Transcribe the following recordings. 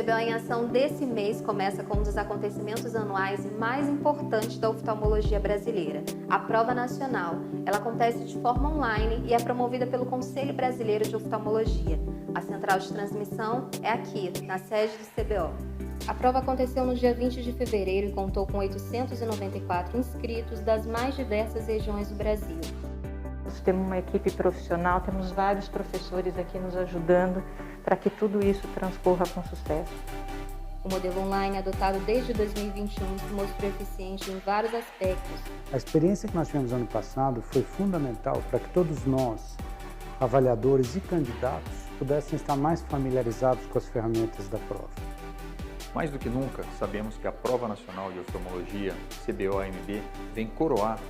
CBO em Ação desse mês começa com um dos acontecimentos anuais mais importantes da oftalmologia brasileira, a Prova Nacional. Ela acontece de forma online e é promovida pelo Conselho Brasileiro de Oftalmologia. A central de transmissão é aqui, na sede do CBO. A prova aconteceu no dia 20 de fevereiro e contou com 894 inscritos das mais diversas regiões do Brasil. Nós temos uma equipe profissional, temos vários professores aqui nos ajudando para que tudo isso transcorra com sucesso. O modelo online adotado desde 2021 se mostrou eficiente em vários aspectos. A experiência que nós tivemos ano passado foi fundamental para que todos nós, avaliadores e candidatos, pudessem estar mais familiarizados com as ferramentas da prova. Mais do que nunca, sabemos que a Prova Nacional de Oftalmologia, CBO-AMB, vem coroar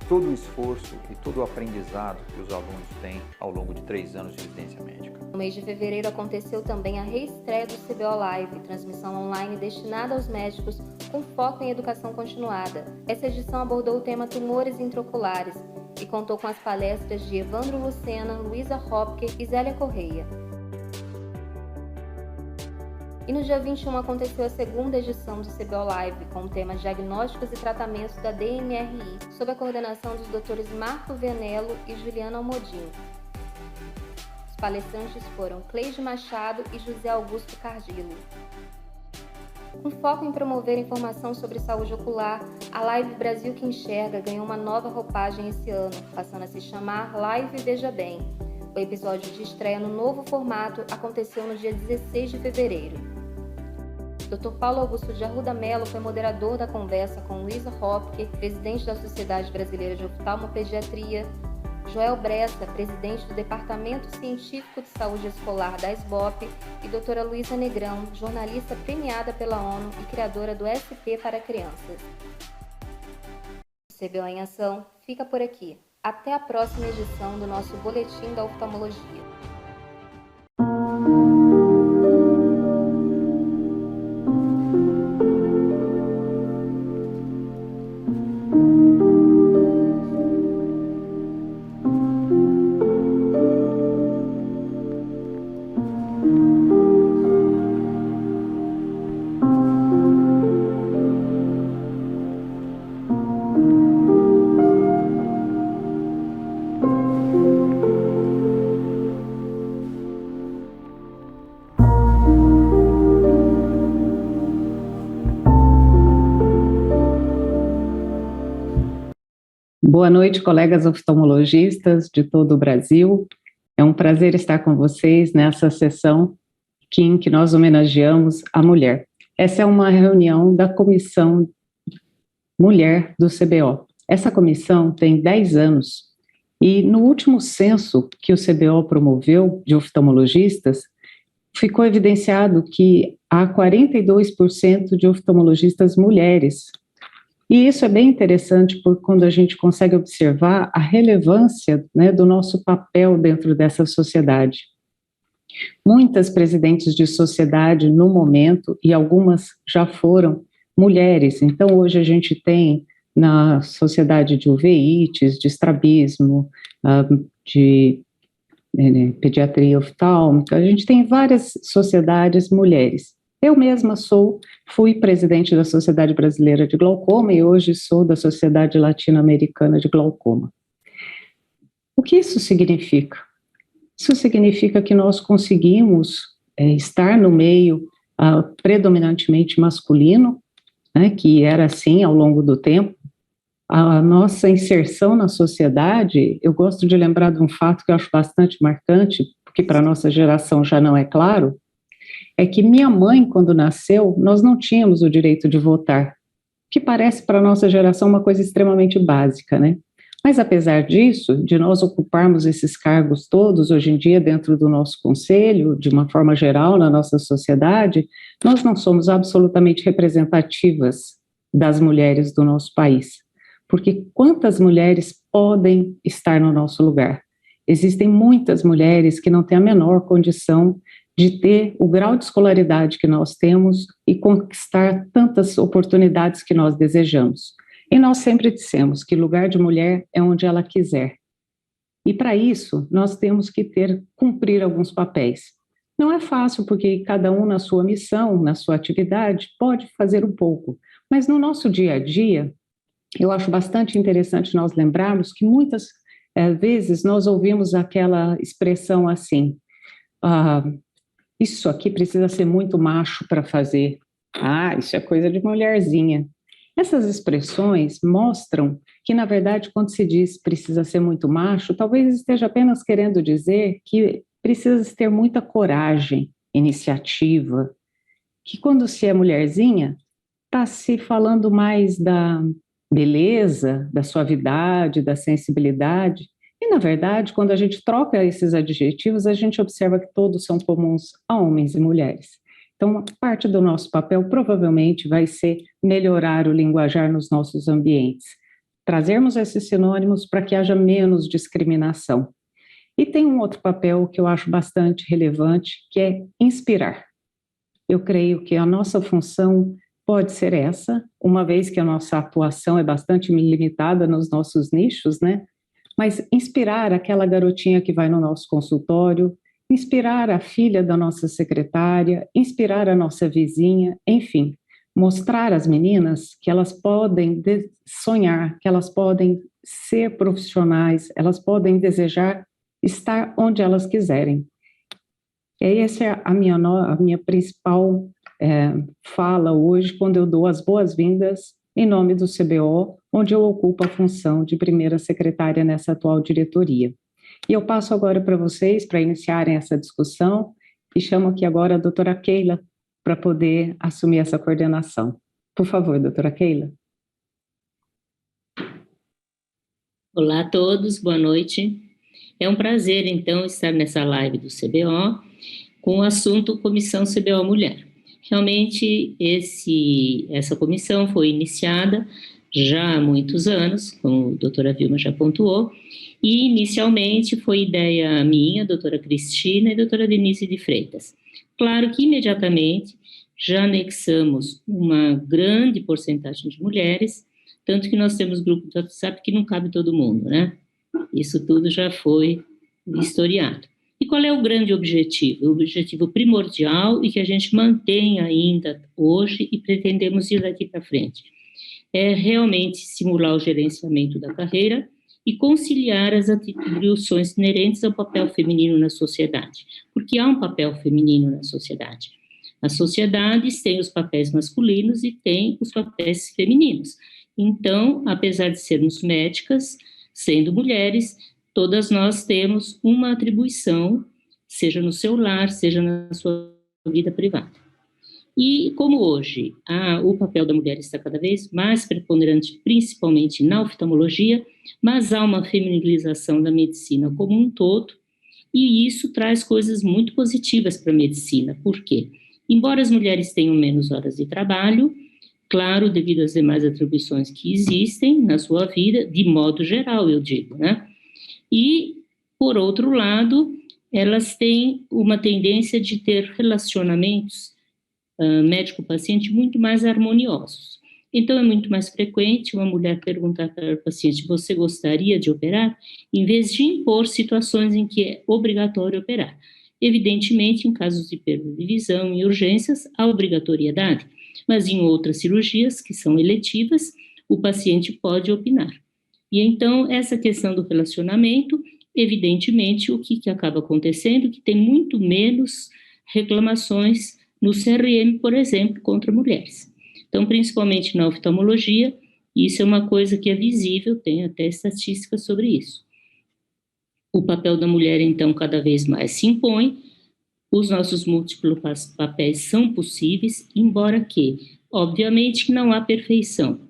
todo o esforço e todo o aprendizado que os alunos têm ao longo de 3 anos de residência médica. No mês de fevereiro aconteceu também a reestreia do CBO Live, transmissão online destinada aos médicos com foco em educação continuada. Essa edição abordou o tema tumores intraoculares e contou com as palestras de Evandro Lucena, Luísa Hopker e Zélia Correia. E no dia 21 aconteceu a segunda edição do CBO Live, com o tema Diagnósticos e Tratamentos da DMRI, sob a coordenação dos doutores Marco Vianello e Juliana Almodin. Os palestrantes foram Cleide Machado e José Augusto Cardillo. Com foco em promover informação sobre saúde ocular, a Live Brasil que Enxerga ganhou uma nova roupagem esse ano, passando a se chamar Live Veja Bem. O episódio de estreia no novo formato aconteceu no dia 16 de fevereiro. Dr. Paulo Augusto de Arruda Mello foi moderador da conversa com Luísa Hopker, presidente da Sociedade Brasileira de Oftalmopediatria, Joel Bressa, presidente do Departamento Científico de Saúde Escolar da SBOP, e doutora Luísa Negrão, jornalista premiada pela ONU e criadora do SP para Crianças. O CBO em Ação fica por aqui. Até a próxima edição do nosso Boletim da Oftalmologia. Boa noite, colegas oftalmologistas de todo o Brasil. É um prazer estar com vocês nessa sessão em que nós homenageamos a mulher. Essa é uma reunião da Comissão Mulher do CBO. Essa comissão tem 10 anos e no último censo que o CBO promoveu de oftalmologistas, ficou evidenciado que há 42% de oftalmologistas mulheres. E isso é bem interessante porque quando a gente consegue observar a relevância, né, do nosso papel dentro dessa sociedade. Muitas presidentes de sociedade no momento, e algumas já foram mulheres, então hoje a gente tem na sociedade de uveites, de estrabismo, de pediatria oftálmica, a gente tem várias sociedades mulheres. Eu mesma fui presidente da Sociedade Brasileira de Glaucoma e hoje sou da Sociedade Latino-Americana de Glaucoma. O que isso significa? Isso significa que nós conseguimos estar no meio predominantemente masculino, né, que era assim ao longo do tempo. A nossa inserção na sociedade, eu gosto de lembrar de um fato que eu acho bastante marcante, porque para a nossa geração já não é claro, é que minha mãe, quando nasceu, nós não tínhamos o direito de votar, que parece para a nossa geração uma coisa extremamente básica, né? Mas apesar disso, de nós ocuparmos esses cargos todos hoje em dia dentro do nosso conselho, de uma forma geral na nossa sociedade, nós não somos absolutamente representativas das mulheres do nosso país. Porque quantas mulheres podem estar no nosso lugar? Existem muitas mulheres que não têm a menor condição de ter o grau de escolaridade que nós temos e conquistar tantas oportunidades que nós desejamos. E nós sempre dissemos que lugar de mulher é onde ela quiser. E para isso, nós temos que cumprir alguns papéis. Não é fácil, porque cada um na sua missão, na sua atividade, pode fazer um pouco. Mas no nosso dia a dia, eu acho bastante interessante nós lembrarmos que muitas vezes nós ouvimos aquela expressão assim, isso aqui precisa ser muito macho para fazer. Ah, isso é coisa de mulherzinha. Essas expressões mostram que, na verdade, quando se diz precisa ser muito macho, talvez esteja apenas querendo dizer que precisa ter muita coragem, iniciativa, que quando se é mulherzinha, está se falando mais da beleza, da suavidade, da sensibilidade. E, na verdade, quando a gente troca esses adjetivos, a gente observa que todos são comuns a homens e mulheres. Então, parte do nosso papel provavelmente vai ser melhorar o linguajar nos nossos ambientes, trazermos esses sinônimos para que haja menos discriminação. E tem um outro papel que eu acho bastante relevante, que é inspirar. Eu creio que a nossa função pode ser essa, uma vez que a nossa atuação é bastante limitada nos nossos nichos, né? Mas inspirar aquela garotinha que vai no nosso consultório, inspirar a filha da nossa secretária, inspirar a nossa vizinha, enfim, mostrar às meninas que elas podem sonhar, que elas podem ser profissionais, elas podem desejar estar onde elas quiserem. E essa é a minha principal fala hoje, quando eu dou as boas-vindas em nome do CBO, onde eu ocupo a função de primeira secretária nessa atual diretoria. E eu passo agora para vocês, para iniciarem essa discussão, e chamo aqui agora a doutora Keila para poder assumir essa coordenação. Por favor, doutora Keila. Olá a todos, boa noite. É um prazer, então, estar nessa live do CBO com o assunto Comissão CBO Mulher. Realmente, essa comissão foi iniciada já há muitos anos, como a doutora Vilma já pontuou, e inicialmente foi ideia minha, doutora Cristina e doutora Denise de Freitas. Claro que imediatamente já anexamos uma grande porcentagem de mulheres, tanto que nós temos grupo de WhatsApp que não cabe todo mundo, né? Isso tudo já foi historiado. E qual é o grande objetivo? O objetivo primordial e que a gente mantém ainda hoje e pretendemos ir daqui para frente. É realmente simular o gerenciamento da carreira e conciliar as atribuições inerentes ao papel feminino na sociedade. Porque há um papel feminino na sociedade. As sociedades têm os papéis masculinos e têm os papéis femininos. Então, apesar de sermos médicas, sendo mulheres, todas nós temos uma atribuição, seja no seu lar, seja na sua vida privada. E como hoje o papel da mulher está cada vez mais preponderante, principalmente na oftalmologia, mas há uma feminilização da medicina como um todo, e isso traz coisas muito positivas para a medicina. Por quê? Embora as mulheres tenham menos horas de trabalho, claro, devido às demais atribuições que existem na sua vida, de modo geral, eu digo, né? E, por outro lado, elas têm uma tendência de ter relacionamentos médico-paciente muito mais harmoniosos. Então, é muito mais frequente uma mulher perguntar para o paciente: você gostaria de operar? Em vez de impor situações em que é obrigatório operar. Evidentemente, em casos de perda de visão e urgências, há obrigatoriedade, mas em outras cirurgias, que são eletivas, o paciente pode opinar. E então, essa questão do relacionamento, evidentemente, o que acaba acontecendo? Que tem muito menos reclamações no CRM, por exemplo, contra mulheres. Então, principalmente na oftalmologia, isso é uma coisa que é visível, tem até estatísticas sobre isso. O papel da mulher, então, cada vez mais se impõe, os nossos múltiplos papéis são possíveis, embora que, obviamente, não há perfeição.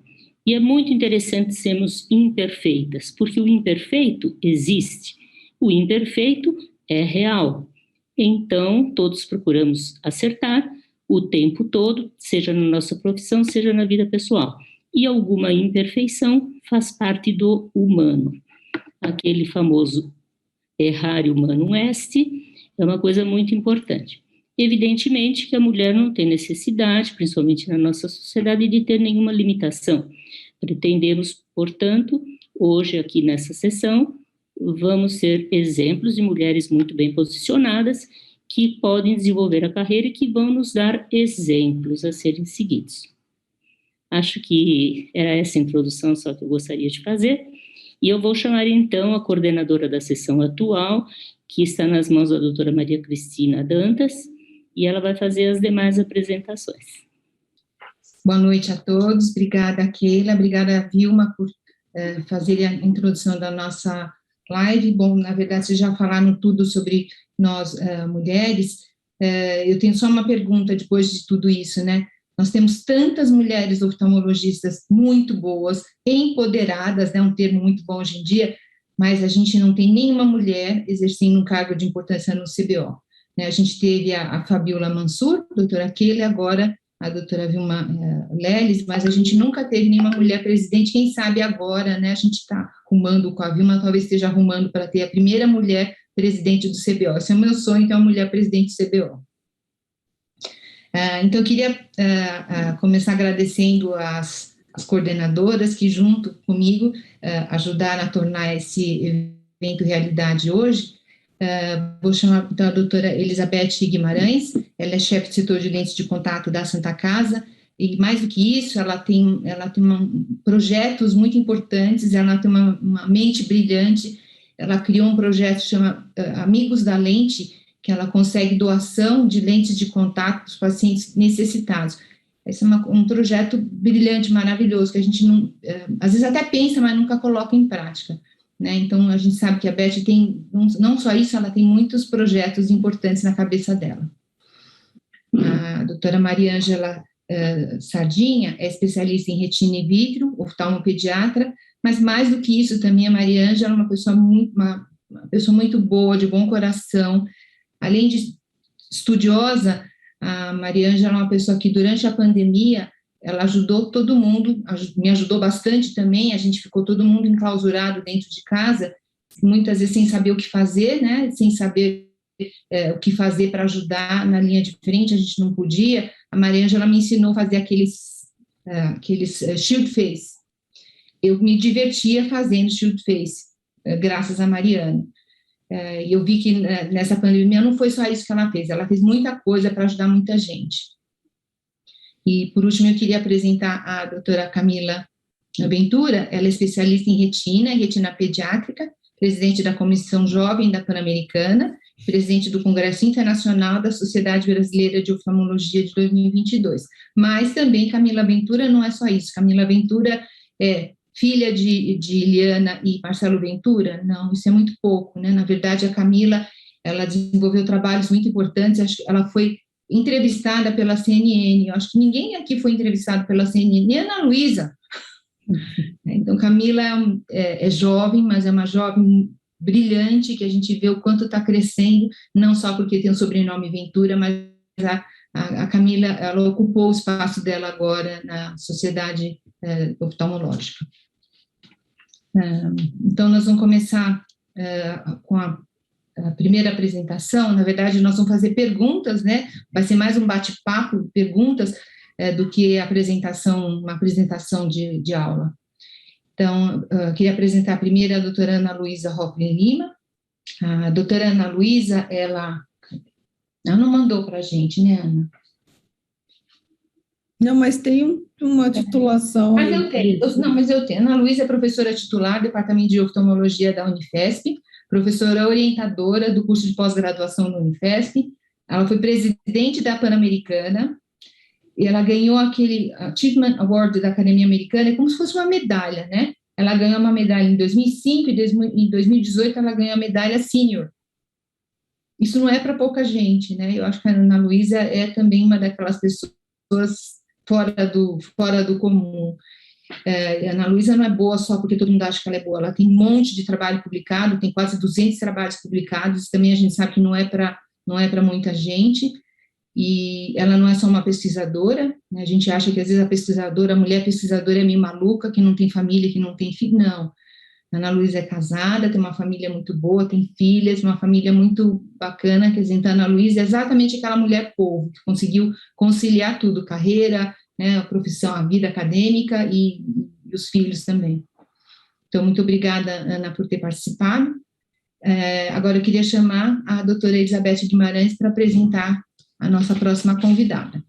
E é muito interessante sermos imperfeitas, porque o imperfeito existe, o imperfeito é real. Então, todos procuramos acertar o tempo todo, seja na nossa profissão, seja na vida pessoal. E alguma imperfeição faz parte do humano. Aquele famoso errare humanum est é uma coisa muito importante. Evidentemente que a mulher não tem necessidade, principalmente na nossa sociedade, de ter nenhuma limitação. Pretendemos, portanto, hoje aqui nessa sessão, vamos ser exemplos de mulheres muito bem posicionadas, que podem desenvolver a carreira e que vão nos dar exemplos a serem seguidos. Acho que era essa introdução só que eu gostaria de fazer, e eu vou chamar então a coordenadora da sessão atual, que está nas mãos da doutora Maria Cristina Dantas, e ela vai fazer as demais apresentações. Boa noite a todos, obrigada Keila, obrigada Vilma por fazer a introdução da nossa live. Bom, na verdade vocês já falaram tudo sobre nós mulheres, eu tenho só uma pergunta depois de tudo isso, né? Nós temos tantas mulheres oftalmologistas muito boas, empoderadas, né, um termo muito bom hoje em dia, mas a gente não tem nenhuma mulher exercendo um cargo de importância no CBO. Né? A gente teve a Fabiola Mansur, a doutora Keila, agora a doutora Vilma Leles, mas a gente nunca teve nenhuma mulher presidente. Quem sabe agora, né, a gente está arrumando com a Vilma, talvez esteja arrumando para ter a primeira mulher presidente do CBO. Esse é o meu sonho, então, a mulher presidente do CBO. Então, eu queria começar agradecendo as coordenadoras que, junto comigo, ajudaram a tornar esse evento realidade hoje. Vou chamar, então, a doutora Elizabeth Guimarães, ela é chefe de setor de lentes de contato da Santa Casa, e mais do que isso, ela tem projetos muito importantes, ela tem uma mente brilhante, ela criou um projeto que chama Amigos da Lente, que ela consegue doação de lentes de contato para os pacientes necessitados. Esse é um projeto brilhante, maravilhoso, que a gente não, às vezes até pensa, mas nunca coloca em prática. Né? Então, a gente sabe que a Beth tem, não só isso, ela tem muitos projetos importantes na cabeça dela. A doutora Maria Ângela Sardinha é especialista em retina e vítreo, oftalmopediatra, mas mais do que isso também a Maria Ângela é uma pessoa muito boa, de bom coração. Além de estudiosa, a Maria Ângela é uma pessoa que, durante a pandemia, ela ajudou todo mundo, me ajudou bastante também, a gente ficou todo mundo enclausurado dentro de casa, muitas vezes sem saber o que fazer, né, sem saber o que fazer para ajudar na linha de frente, a gente não podia. A Maria Ângela me ensinou a fazer aqueles shield face. Eu me divertia fazendo shield face, graças a Mariana. E eu vi que nessa pandemia não foi só isso que ela fez muita coisa para ajudar muita gente. E, por último, eu queria apresentar a doutora Camila Ventura, ela é especialista em retina pediátrica, presidente da Comissão Jovem da Pan-Americana, presidente do Congresso Internacional da Sociedade Brasileira de Oftalmologia de 2022. Mas também Camila Ventura não é só isso, Camila Ventura é filha de Iliana e Marcelo Ventura? Não, isso é muito pouco, né? Na verdade, a Camila, ela desenvolveu trabalhos muito importantes, acho que ela foi entrevistada pela CNN, eu acho que ninguém aqui foi entrevistado pela CNN, nem a Ana Luísa. Então, Camila é jovem, mas é uma jovem brilhante, que a gente vê o quanto está crescendo, não só porque tem o sobrenome Ventura, mas a Camila, ela ocupou o espaço dela agora na sociedade oftalmológica. Então, nós vamos começar com a primeira apresentação. Na verdade, nós vamos fazer perguntas, né? Vai ser mais um bate-papo, perguntas, do que uma apresentação de aula. Então, queria apresentar primeiro a doutora Ana Luísa Hoffler Lima. A doutora Ana Luísa, ela não mandou para a gente, né, Ana? Não, mas tem uma titulação. Mas eu tenho. Mas eu tenho. Ana Luísa é professora titular do Departamento de Oftalmologia da Unifesp, professora orientadora do curso de pós-graduação da Unifesp. Ela foi presidente da Pan-Americana, e ela ganhou aquele Achievement Award da Academia Americana, como se fosse uma medalha, né? Ela ganhou uma medalha em 2005, e em 2018 ela ganhou a medalha Senior. Isso não é para pouca gente, né? Eu acho que a Ana Luísa é também uma daquelas pessoas fora do comum. A Ana Luísa não é boa só porque todo mundo acha que ela é boa, ela tem um monte de trabalho publicado, tem quase 200 trabalhos publicados, também a gente sabe que não é para muita gente, e ela não é só uma pesquisadora, né? A gente acha que às vezes a mulher pesquisadora é meio maluca, que não tem família, que não tem filho. Não, a Ana Luísa é casada, tem uma família muito boa, tem filhas, uma família muito bacana, quer dizer, então a Ana Luísa é exatamente aquela mulher povo, que conseguiu conciliar tudo, carreira, né, a profissão, a vida acadêmica e os filhos também. Então, muito obrigada, Ana, por ter participado. Agora eu queria chamar a doutora Elizabeth Guimarães para apresentar a nossa próxima convidada.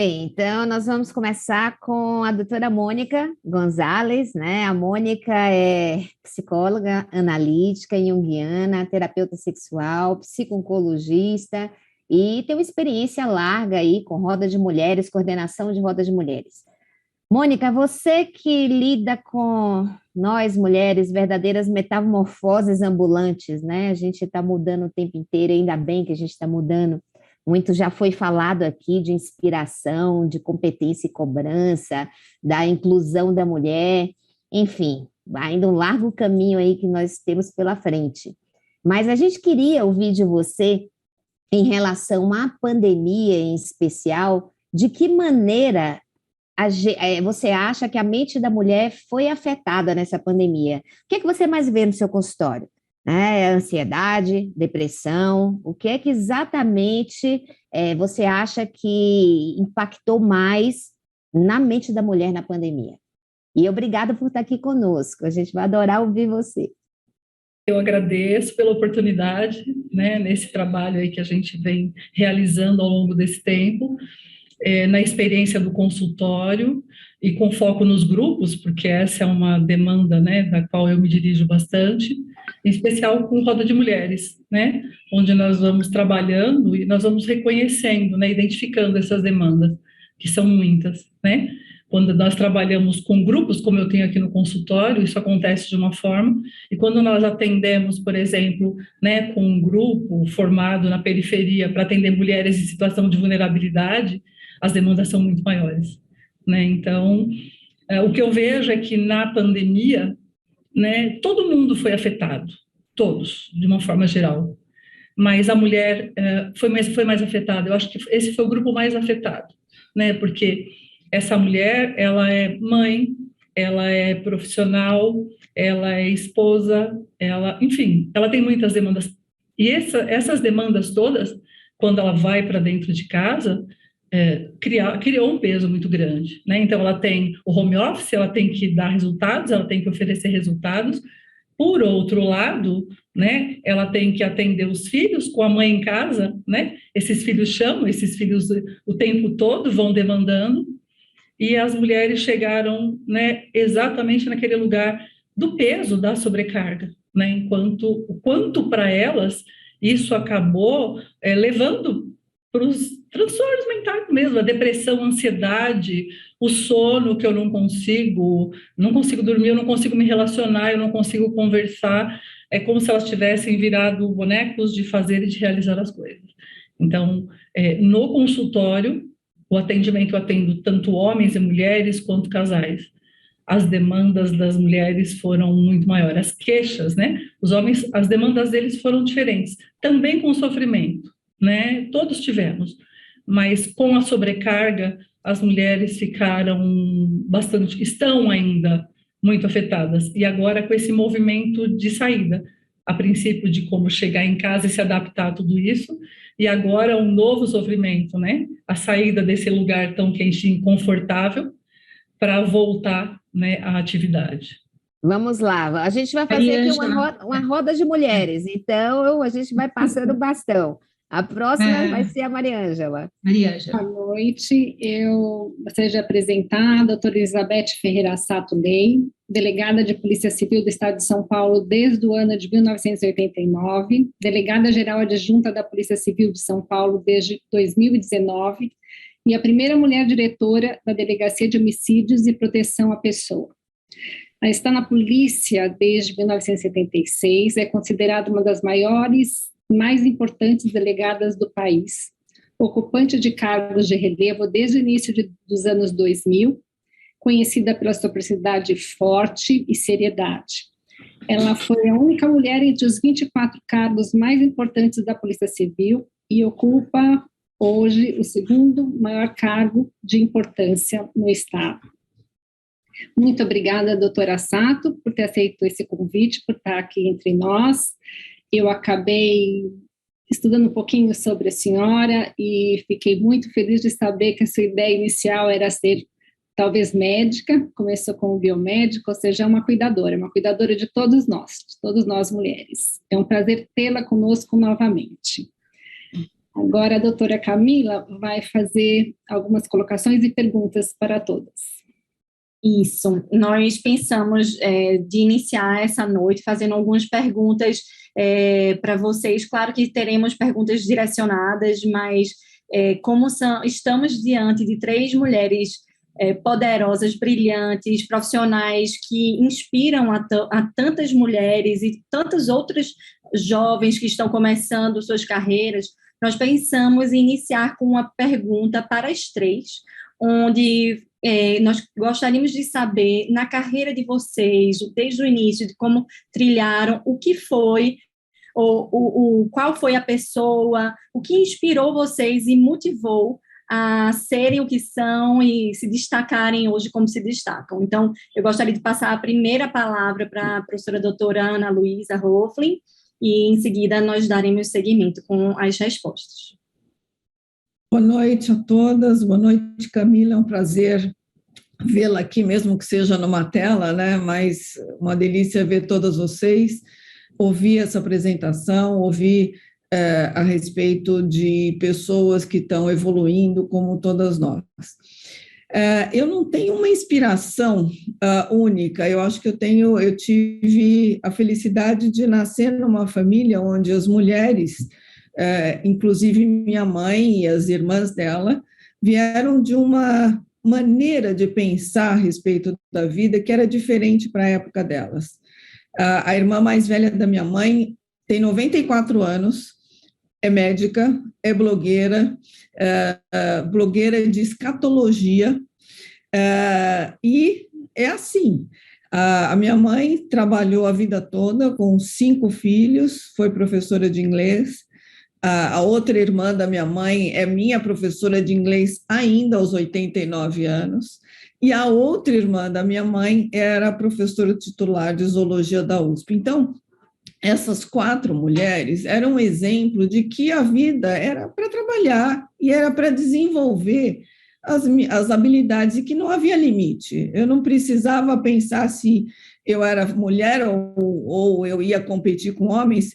Bem, então nós vamos começar com a doutora Mônica Gonzalez, né? A Mônica é psicóloga analítica, junguiana, terapeuta sexual, psico-oncologista e tem uma experiência larga aí com roda de mulheres, coordenação de roda de mulheres. Mônica, você que lida com nós, mulheres, verdadeiras metamorfoses ambulantes, né? A gente está mudando o tempo inteiro, ainda bem que a gente está mudando. Muito já foi falado aqui de inspiração, de competência e cobrança, da inclusão da mulher, enfim, ainda um largo caminho aí que nós temos pela frente. Mas a gente queria ouvir de você, em relação à pandemia em especial, de que maneira você acha que a mente da mulher foi afetada nessa pandemia? O que é que você mais vê no seu consultório? Ansiedade, depressão, o que é que exatamente você acha que impactou mais na mente da mulher na pandemia? E obrigada por estar aqui conosco, a gente vai adorar ouvir você. Eu agradeço pela oportunidade, né, nesse trabalho aí que a gente vem realizando ao longo desse tempo, na experiência do consultório e com foco nos grupos, porque essa é uma demanda, né, da qual eu me dirijo bastante, em especial com roda de mulheres, né, onde nós vamos trabalhando e nós vamos reconhecendo, né, identificando essas demandas, que são muitas, né. Quando nós trabalhamos com grupos, como eu tenho aqui no consultório, isso acontece de uma forma, e quando nós atendemos, por exemplo, né, com um grupo formado na periferia para atender mulheres em situação de vulnerabilidade, as demandas são muito maiores, né. Então, o que eu vejo é que na pandemia, né, todo mundo foi afetado, todos, de uma forma geral, mas a mulher foi mais afetada. Eu acho que esse foi o grupo mais afetado, né, porque essa mulher, ela é mãe, ela é profissional, ela é esposa, enfim, ela tem muitas demandas. E essas demandas todas, quando ela vai para dentro de casa, criou um peso muito grande, né? Então, ela tem o home office, ela tem que dar resultados, ela tem que oferecer resultados. Por outro lado, né, ela tem que atender os filhos com a mãe em casa, né? Esses filhos chamam, esses filhos o tempo todo vão demandando, e as mulheres chegaram, né, exatamente naquele lugar do peso da sobrecarga, né? O quanto para elas isso acabou levando para os transtornos mentais mesmo, a depressão, a ansiedade, o sono que eu não consigo dormir, eu não consigo me relacionar, eu não consigo conversar, é como se elas tivessem virado bonecos de fazer e de realizar as coisas. Então, no consultório, o atendimento eu atendo tanto homens e mulheres quanto casais. As demandas das mulheres foram muito maiores, as queixas, né? Os homens, as demandas deles foram diferentes, também com sofrimento, né? Todos tivemos, mas com a sobrecarga, as mulheres estão ainda muito afetadas, e agora com esse movimento de saída, a princípio de como chegar em casa e se adaptar a tudo isso, e agora um novo sofrimento, né? A saída desse lugar tão quentinho, confortável, para voltar, né, à atividade. Vamos lá, a gente vai fazer aqui uma roda de mulheres, então a gente vai passando o bastão. A próxima vai ser a Mariângela. Mariângela. Boa noite, eu gostaria de apresentar a doutora Elizabeth Ferreira Sato Lei, delegada de Polícia Civil do Estado de São Paulo desde o ano de 1989, delegada-geral adjunta da Polícia Civil de São Paulo desde 2019, e a primeira mulher diretora da Delegacia de Homicídios e Proteção à Pessoa. Ela está na polícia desde 1976, é considerada uma das maiores, mais importantes delegadas do país, ocupante de cargos de relevo desde o início dos anos 2000, conhecida pela sua personalidade forte e seriedade. Ela foi a única mulher entre os 24 cargos mais importantes da Polícia Civil e ocupa hoje o segundo maior cargo de importância no Estado. Muito obrigada, doutora Sato, por ter aceito esse convite, por estar aqui entre nós. Eu acabei estudando um pouquinho sobre a senhora e fiquei muito feliz de saber que a sua ideia inicial era ser talvez médica, começou como biomédica, ou seja, é uma cuidadora de todos nós mulheres. É um prazer tê-la conosco novamente. Agora a doutora Camila vai fazer algumas colocações e perguntas para todas. Isso, nós pensamos de iniciar essa noite fazendo algumas perguntas para vocês. Claro que teremos perguntas direcionadas, mas estamos diante de 3 mulheres poderosas, brilhantes, profissionais que inspiram a tantas mulheres e tantas outras jovens que estão começando suas carreiras, nós pensamos em iniciar com uma pergunta para as 3, onde nós gostaríamos de saber, na carreira de vocês, desde o início, de como trilharam, o que foi, qual foi a pessoa, o que inspirou vocês e motivou a serem o que são e se destacarem hoje como se destacam. Então, eu gostaria de passar a primeira palavra para a professora doutora Ana Luísa Hofling, e em seguida nós daremos seguimento com as respostas. Boa noite a todas, boa noite, Camila, é um prazer vê-la aqui, mesmo que seja numa tela, né? Mas uma delícia ver todas vocês, ouvir essa apresentação, ouvir a respeito de pessoas que estão evoluindo como todas nós. Eu não tenho uma inspiração única, eu acho que eu tive a felicidade de nascer numa família onde as mulheres, inclusive minha mãe e as irmãs dela, vieram de uma maneira de pensar a respeito da vida que era diferente para a época delas. A irmã mais velha da minha mãe tem 94 anos, é médica, é blogueira de escatologia, e é assim, a minha mãe trabalhou a vida toda com 5 filhos, foi professora de inglês, a outra irmã da minha mãe é minha professora de inglês ainda aos 89 anos, e a outra irmã da minha mãe era professora titular de zoologia da USP. Então, essas 4 mulheres eram um exemplo de que a vida era para trabalhar e era para desenvolver as habilidades e que não havia limite. Eu não precisava pensar se eu era mulher ou eu ia competir com homens,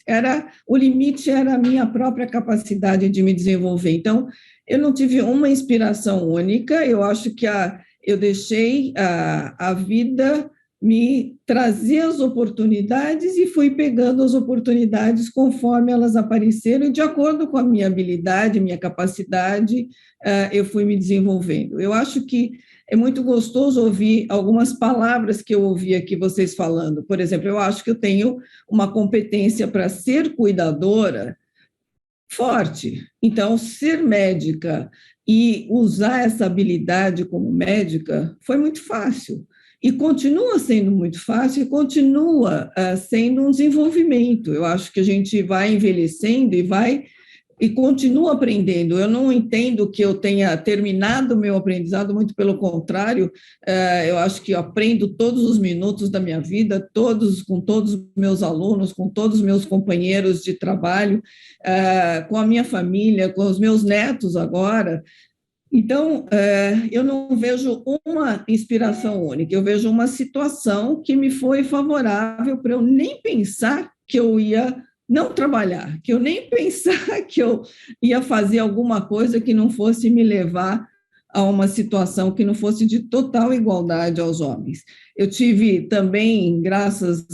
o limite era a minha própria capacidade de me desenvolver. Então, eu não tive uma inspiração única, eu acho que eu deixei a vida me trazer as oportunidades e fui pegando as oportunidades conforme elas apareceram e de acordo com a minha habilidade, minha capacidade, eu fui me desenvolvendo. Eu acho que é muito gostoso ouvir algumas palavras que eu ouvi aqui vocês falando. Por exemplo, eu acho que eu tenho uma competência para ser cuidadora forte. Então, ser médica e usar essa habilidade como médica foi muito fácil. E continua sendo muito fácil e continua sendo um desenvolvimento. Eu acho que a gente vai envelhecendo e continua aprendendo. Eu não entendo que eu tenha terminado o meu aprendizado, muito pelo contrário, eu acho que eu aprendo todos os minutos da minha vida, com todos os meus alunos, com todos os meus companheiros de trabalho, com a minha família, com os meus netos agora. Então, eu não vejo uma inspiração única, eu vejo uma situação que me foi favorável para eu nem pensar que eu ia não trabalhar, que eu nem pensar que eu ia fazer alguma coisa que não fosse me levar a uma situação que não fosse de total igualdade aos homens. Eu tive também, graças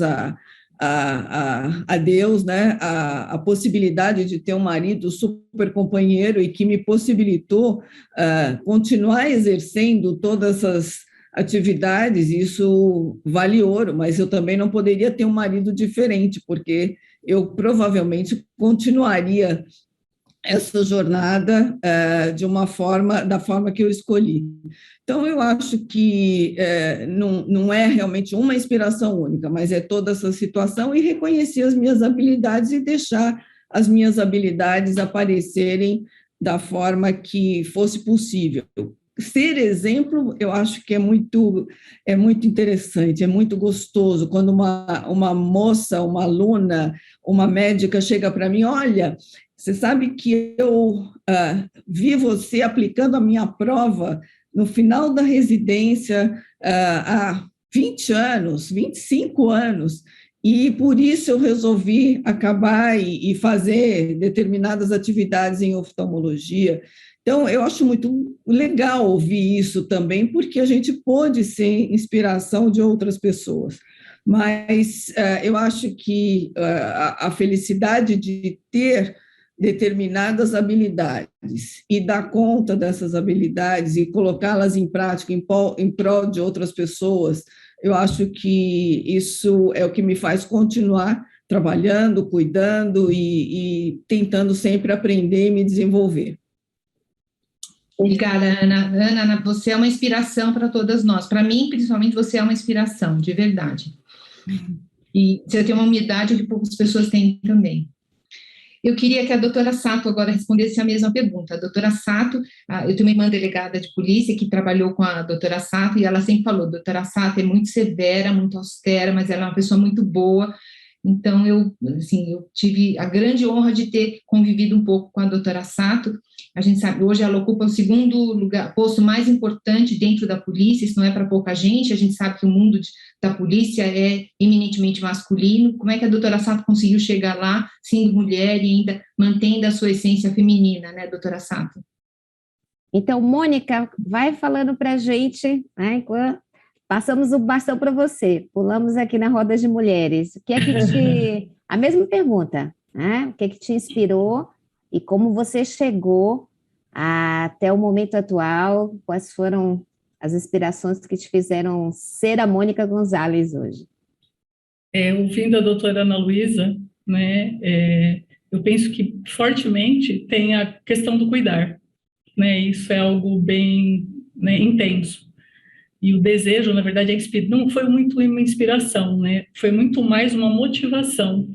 a Deus, né, a possibilidade de ter um marido super companheiro e que me possibilitou continuar exercendo todas essas atividades, isso vale ouro, mas eu também não poderia ter um marido diferente, porque eu provavelmente continuaria essa jornada da forma que eu escolhi. Então, eu acho que não é realmente uma inspiração única, mas é toda essa situação e reconhecer as minhas habilidades e deixar as minhas habilidades aparecerem da forma que fosse possível. Ser exemplo, eu acho que é muito interessante, é muito gostoso, quando uma moça, uma aluna, uma médica chega para mim, olha, você sabe que eu vi você aplicando a minha prova no final da residência há 20 anos, 25 anos, e por isso eu resolvi acabar e fazer determinadas atividades em oftalmologia. Então, eu acho muito legal ouvir isso também, porque a gente pode ser inspiração de outras pessoas. Mas eu acho que a felicidade de ter determinadas habilidades e dar conta dessas habilidades e colocá-las em prática em prol de outras pessoas, eu acho que isso é o que me faz continuar trabalhando, cuidando e tentando sempre aprender e me desenvolver. Obrigada, Ana. Ana, você é uma inspiração para todas nós. Para mim, principalmente, você é uma inspiração, de verdade. E você tem uma humildade que poucas pessoas têm também. Eu queria que a doutora Sato agora respondesse a mesma pergunta. A doutora Sato, eu tenho uma irmã delegada de polícia que trabalhou com a doutora Sato, e ela sempre falou, a doutora Sato é muito severa, muito austera, mas ela é uma pessoa muito boa. Então, eu tive a grande honra de ter convivido um pouco com a doutora Sato. A gente sabe, hoje ela ocupa o segundo posto mais importante dentro da polícia, isso não é para pouca gente, a gente sabe que o mundo da polícia é eminentemente masculino. Como é que a doutora Sato conseguiu chegar lá, sendo mulher e ainda mantendo a sua essência feminina, né, doutora Sato? Então, Mônica, vai falando para a gente, né, passamos o bastão para você, pulamos aqui na roda de mulheres. O que é que te... A mesma pergunta, né? O que é que te inspirou e como você chegou até o momento atual? Quais foram as inspirações que te fizeram ser a Mônica Gonzalez hoje? Ouvindo a doutora Ana Luísa, né, eu penso que fortemente tem a questão do cuidar, né? Isso é algo bem, né, intenso. E o desejo, na verdade, não foi muito uma inspiração, né? Foi muito mais uma motivação,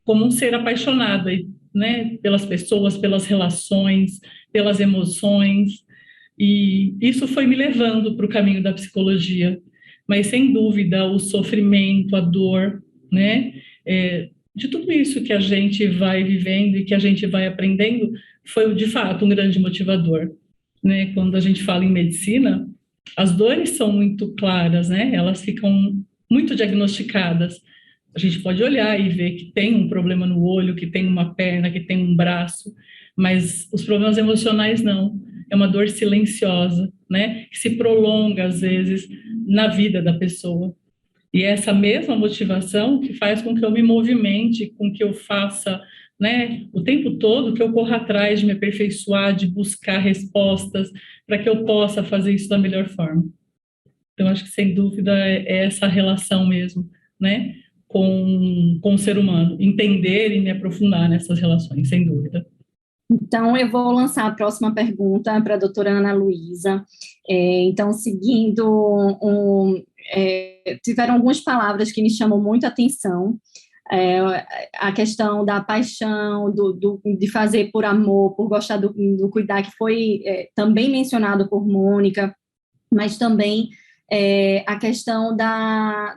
como um ser apaixonado, né? Pelas pessoas, pelas relações, pelas emoções. E isso foi me levando para o caminho da psicologia. Mas, sem dúvida, o sofrimento, a dor, né? De tudo isso que a gente vai vivendo e que a gente vai aprendendo, foi, de fato, um grande motivador, né? Quando a gente fala em medicina, as dores são muito claras, né? Elas ficam muito diagnosticadas. A gente pode olhar e ver que tem um problema no olho, que tem uma perna, que tem um braço, mas os problemas emocionais não. É uma dor silenciosa, né? Que se prolonga, às vezes, na vida da pessoa. E é essa mesma motivação que faz com que eu me movimente, com que eu faça, né, o tempo todo, que eu corra atrás de me aperfeiçoar, de buscar respostas, para que eu possa fazer isso da melhor forma. Então, acho que, sem dúvida, é essa relação mesmo, né, com o ser humano, entender e me aprofundar nessas relações, sem dúvida. Então, eu vou lançar a próxima pergunta para a doutora Ana Luísa. Então, seguindo, tiveram algumas palavras que me chamam muito a atenção. A questão da paixão, de fazer por amor, por gostar do cuidar, que foi também mencionado por Mônica, mas também a questão da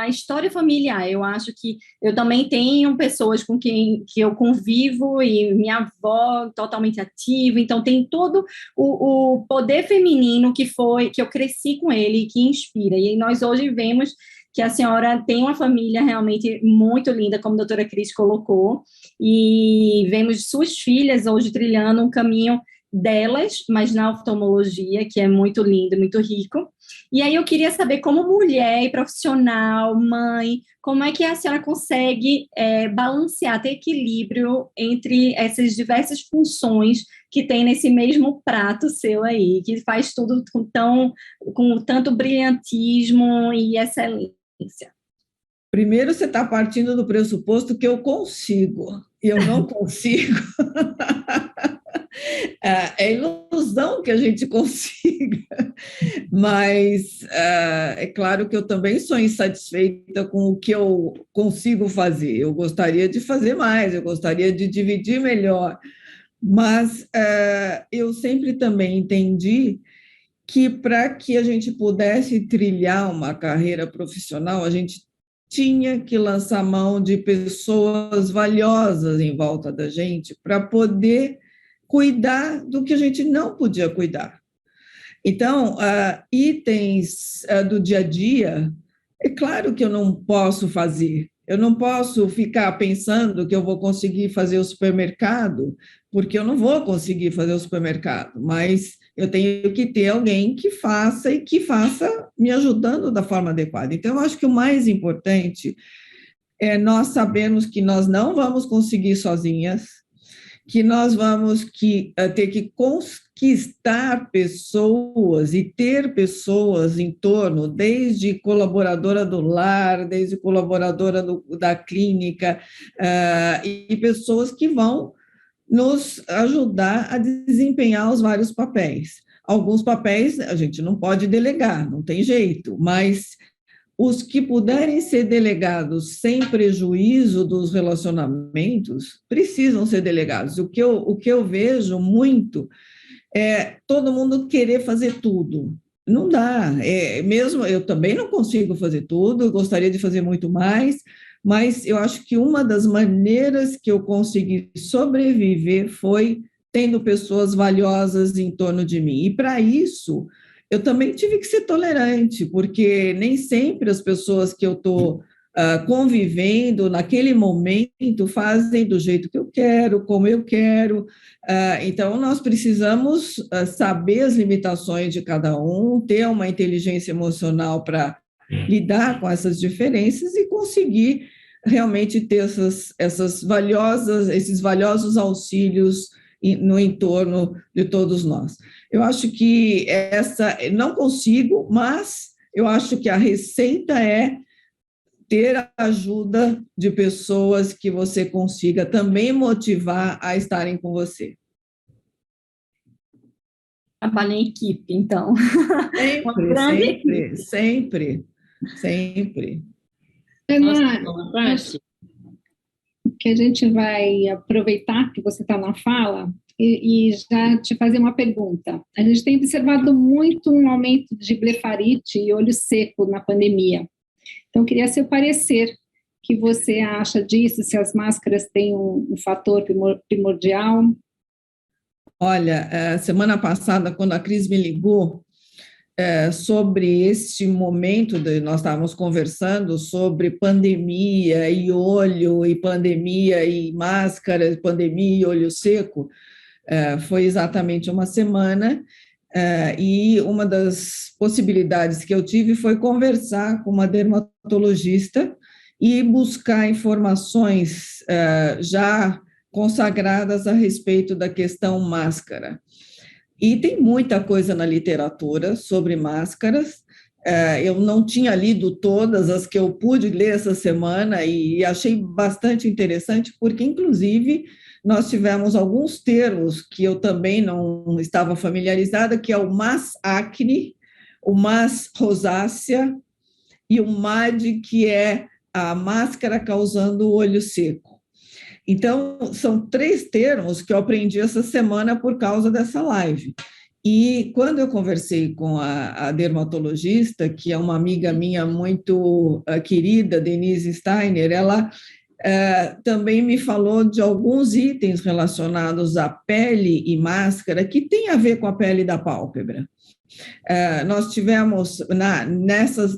história familiar. Eu acho que eu também tenho pessoas com quem que eu convivo, e minha avó totalmente ativa, então tem todo o poder feminino que eu cresci com ele, que inspira. E nós hoje vemos que a senhora tem uma família realmente muito linda, como a doutora Cris colocou, e vemos suas filhas hoje trilhando um caminho delas, mas na oftalmologia, que é muito lindo, muito rico. E aí eu queria saber, como mulher e profissional, mãe, como é que a senhora consegue balancear, ter equilíbrio entre essas diversas funções que tem nesse mesmo prato seu aí, que faz tudo com tanto brilhantismo e excelência? Primeiro, você está partindo do pressuposto que eu consigo, e eu não consigo. É ilusão que a gente consiga, mas é claro que eu também sou insatisfeita com o que eu consigo fazer. Eu gostaria de fazer mais, eu gostaria de dividir melhor, mas eu sempre também entendi que, para que a gente pudesse trilhar uma carreira profissional, a gente tinha que lançar mão de pessoas valiosas em volta da gente para poder cuidar do que a gente não podia cuidar. Então, itens do dia a dia, é claro que eu não posso fazer. Eu não posso ficar pensando que eu vou conseguir fazer o supermercado, porque eu não vou conseguir fazer o supermercado, mas eu tenho que ter alguém que faça e que faça me ajudando da forma adequada. Então, eu acho que o mais importante é nós sabermos que nós não vamos conseguir sozinhas, que nós vamos ter que conquistar pessoas e ter pessoas em torno, desde colaboradora do lar, desde colaboradora da clínica, e pessoas que vão nos ajudar a desempenhar os vários papéis. Alguns papéis a gente não pode delegar, não tem jeito, mas os que puderem ser delegados sem prejuízo dos relacionamentos, precisam ser delegados. O que eu vejo muito é todo mundo querer fazer tudo. Não dá. Mesmo eu também não consigo fazer tudo, gostaria de fazer muito mais, mas eu acho que uma das maneiras que eu consegui sobreviver foi tendo pessoas valiosas em torno de mim. E, para isso, eu também tive que ser tolerante, porque nem sempre as pessoas que eu estou convivendo naquele momento fazem do jeito que eu quero, como eu quero. Então, nós precisamos saber as limitações de cada um, ter uma inteligência emocional para lidar com essas diferenças e conseguir realmente ter esses valiosos auxílios no entorno de todos nós. Eu acho que não consigo, mas eu acho que a receita é ter a ajuda de pessoas que você consiga também motivar a estarem com você. Trabalho em equipe, então. Sempre. Que a gente vai aproveitar que você está na fala e já te fazer uma pergunta. A gente tem observado muito um aumento de blefarite e olho seco na pandemia. Então, queria seu parecer, que você acha disso, se as máscaras têm um fator primordial? Olha, semana passada, quando a Cris me ligou sobre este momento, nós estávamos conversando sobre pandemia e olho, e pandemia e máscara, pandemia e olho seco, foi exatamente uma semana, e uma das possibilidades que eu tive foi conversar com uma dermatologista e buscar informações já consagradas a respeito da questão máscara. E tem muita coisa na literatura sobre máscaras. Eu não tinha lido todas as que eu pude ler essa semana e achei bastante interessante, porque, inclusive, nós tivemos alguns termos que eu também não estava familiarizada, que é o MAS acne, o MAS rosácea e o MAD, que é a máscara causando olho seco. Então, são 3 termos que eu aprendi essa semana por causa dessa live. E quando eu conversei com a dermatologista, que é uma amiga minha muito querida, Denise Steiner, ela também me falou de alguns itens relacionados à pele e máscara que tem a ver com a pele da pálpebra. Nós tivemos,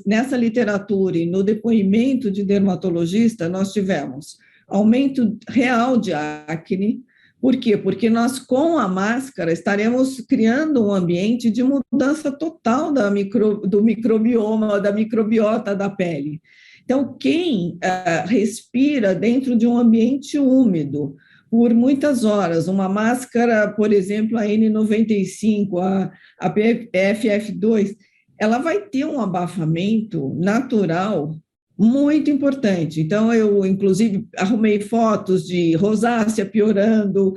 nessa literatura e no depoimento de dermatologista, nós tivemos aumento real de acne. Por quê? Porque nós, com a máscara, estaremos criando um ambiente de mudança total do microbioma, da microbiota da pele. Então, quem respira dentro de um ambiente úmido por muitas horas, uma máscara, por exemplo, a N95, a PFF2, ela vai ter um abafamento natural muito importante. Então, eu, inclusive, arrumei fotos de rosácea piorando,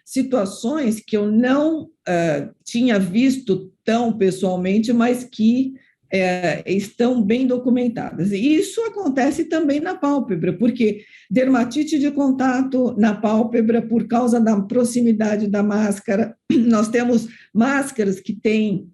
situações que eu não tinha visto tão pessoalmente, mas que estão bem documentadas. E isso acontece também na pálpebra, porque dermatite de contato na pálpebra por causa da proximidade da máscara. Nós temos máscaras que têm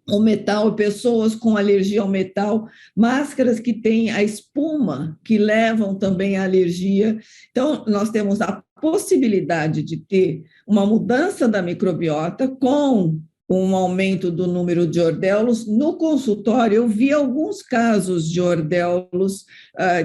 o metal, pessoas com alergia ao metal, máscaras que têm a espuma, que levam também à alergia. Então, nós temos a possibilidade de ter uma mudança da microbiota com um aumento do número de ordéolos. No consultório, eu vi alguns casos de ordéolos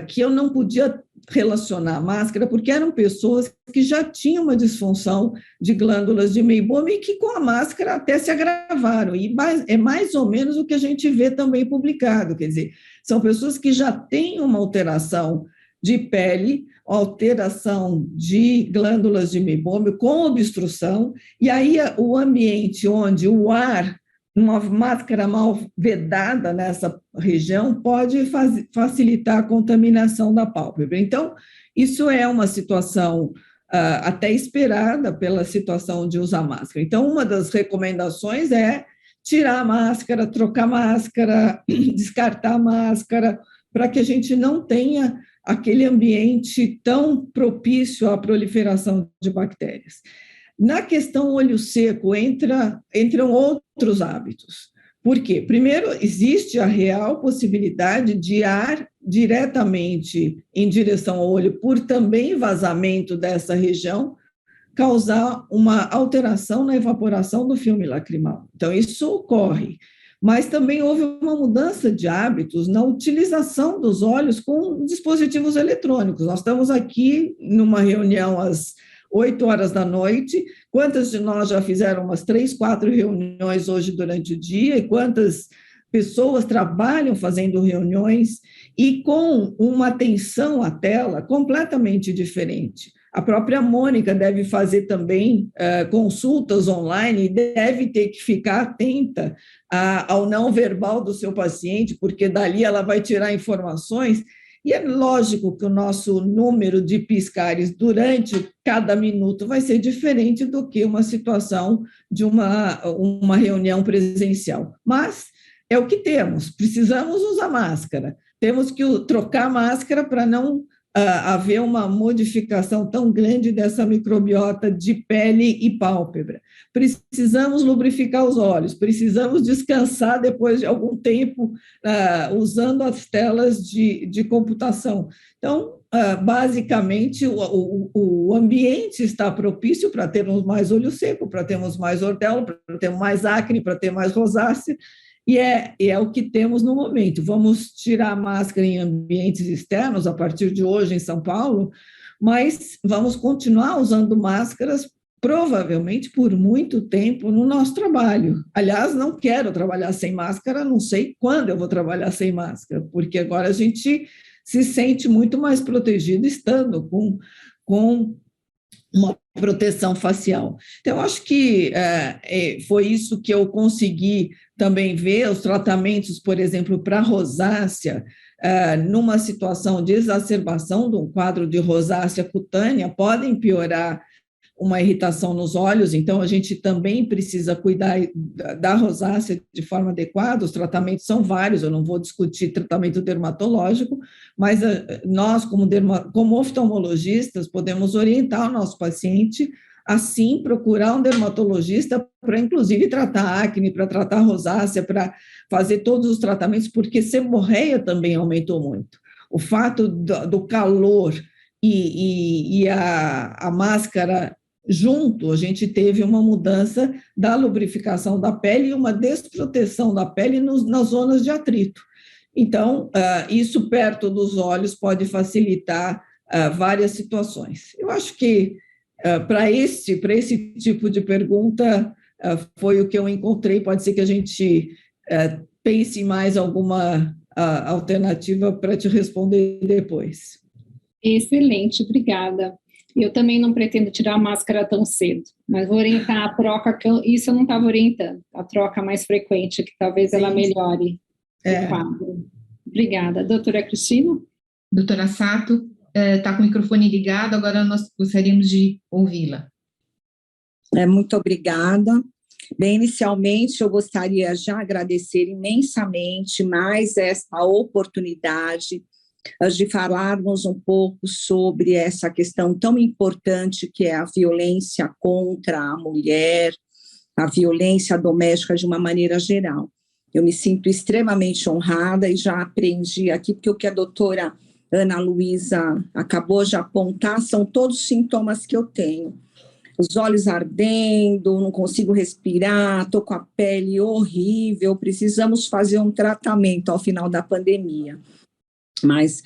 que eu não podia relacionar à máscara, porque eram pessoas que já tinham uma disfunção de glândulas de meiboma e que com a máscara até se agravaram, e é mais ou menos o que a gente vê também publicado, quer dizer, são pessoas que já têm uma alteração de pele, alteração de glândulas de meiboma com obstrução, e aí o ambiente onde o ar, uma máscara mal vedada nessa região, pode facilitar a contaminação da pálpebra. Então, isso é uma situação até esperada pela situação de usar máscara. Então, uma das recomendações é tirar a máscara, trocar a máscara, descartar a máscara, para que a gente não tenha aquele ambiente tão propício à proliferação de bactérias. Na questão olho seco, entram outros hábitos. Por quê? Primeiro, existe a real possibilidade de ar diretamente em direção ao olho, por também vazamento dessa região, causar uma alteração na evaporação do filme lacrimal. Então, isso ocorre. Mas também houve uma mudança de hábitos na utilização dos olhos com dispositivos eletrônicos. Nós estamos aqui numa reunião às 8 horas da noite, quantas de nós já fizeram umas 3, 4 reuniões hoje durante o dia, e quantas pessoas trabalham fazendo reuniões e com uma atenção à tela completamente diferente. A própria Mônica deve fazer também consultas online e deve ter que ficar atenta ao não verbal do seu paciente, porque dali ela vai tirar informações. E é lógico que o nosso número de piscares durante cada minuto vai ser diferente do que uma situação de uma reunião presencial. Mas é o que temos, precisamos usar máscara, temos que trocar a máscara para não haver uma modificação tão grande dessa microbiota de pele e pálpebra. Precisamos lubrificar os olhos, precisamos descansar depois de algum tempo usando as telas de computação. Então, basicamente, o ambiente está propício para termos mais olho seco, para termos mais ordelo, para termos mais acne, para ter mais rosácea, e é o que temos no momento. Vamos tirar a máscara em ambientes externos a partir de hoje em São Paulo, mas vamos continuar usando máscaras provavelmente por muito tempo no nosso trabalho. Aliás, não quero trabalhar sem máscara, não sei quando eu vou trabalhar sem máscara, porque agora a gente se sente muito mais protegido estando com uma proteção facial. Então, acho que foi isso que eu consegui também ver, os tratamentos, por exemplo, para rosácea, numa situação de exacerbação de um quadro de rosácea cutânea, podem piorar uma irritação nos olhos, então a gente também precisa cuidar da rosácea de forma adequada. Os tratamentos são vários, eu não vou discutir tratamento dermatológico, mas nós, como oftalmologistas, podemos orientar o nosso paciente a, sim, procurar um dermatologista para, inclusive, tratar acne, para tratar rosácea, para fazer todos os tratamentos, porque seborreia também aumentou muito. O fato do calor e a máscara junto, a gente teve uma mudança da lubrificação da pele e uma desproteção da pele nas zonas de atrito. Então, isso perto dos olhos pode facilitar várias situações. Eu acho que, para esse tipo de pergunta, foi o que eu encontrei. Pode ser que a gente pense em mais alguma alternativa para te responder depois. Excelente, obrigada. Eu também não pretendo tirar a máscara tão cedo, mas vou orientar a troca, isso eu não estava orientando, a troca mais frequente, que talvez ela melhore o quadro. Obrigada. Doutora Cristina? Doutora Sato, está com o microfone ligado, agora nós gostaríamos de ouvi-la. Muito obrigada. Bem, inicialmente eu gostaria de agradecer imensamente mais esta oportunidade de falarmos um pouco sobre essa questão tão importante que é a violência contra a mulher, a violência doméstica de uma maneira geral. Eu me sinto extremamente honrada e já aprendi aqui, porque o que a doutora Ana Luísa acabou de apontar são todos os sintomas que eu tenho. os olhos ardendo, não consigo respirar, estou com a pele horrível, precisamos fazer um tratamento ao final da pandemia. Mas,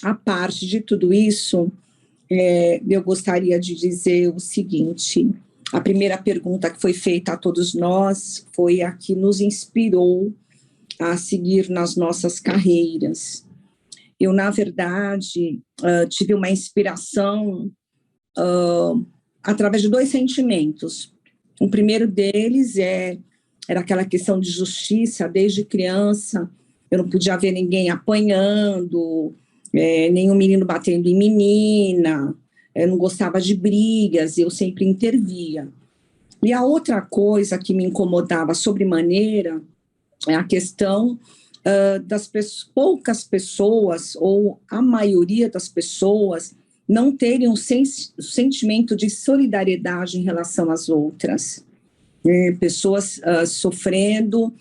a parte de tudo isso, eu gostaria de dizer o seguinte: a primeira pergunta que foi feita a todos nós foi a que nos inspirou a seguir nas nossas carreiras. Eu, na verdade, tive uma inspiração através de 2 sentimentos. O primeiro deles era aquela questão de justiça. Desde criança, eu não podia ver ninguém apanhando, nenhum menino batendo em menina, eu não gostava de brigas, eu sempre intervia. E a outra coisa que me incomodava sobremaneira é a questão das poucas pessoas, ou a maioria das pessoas, não terem um sentimento de solidariedade em relação às outras. Pessoas sofrendo,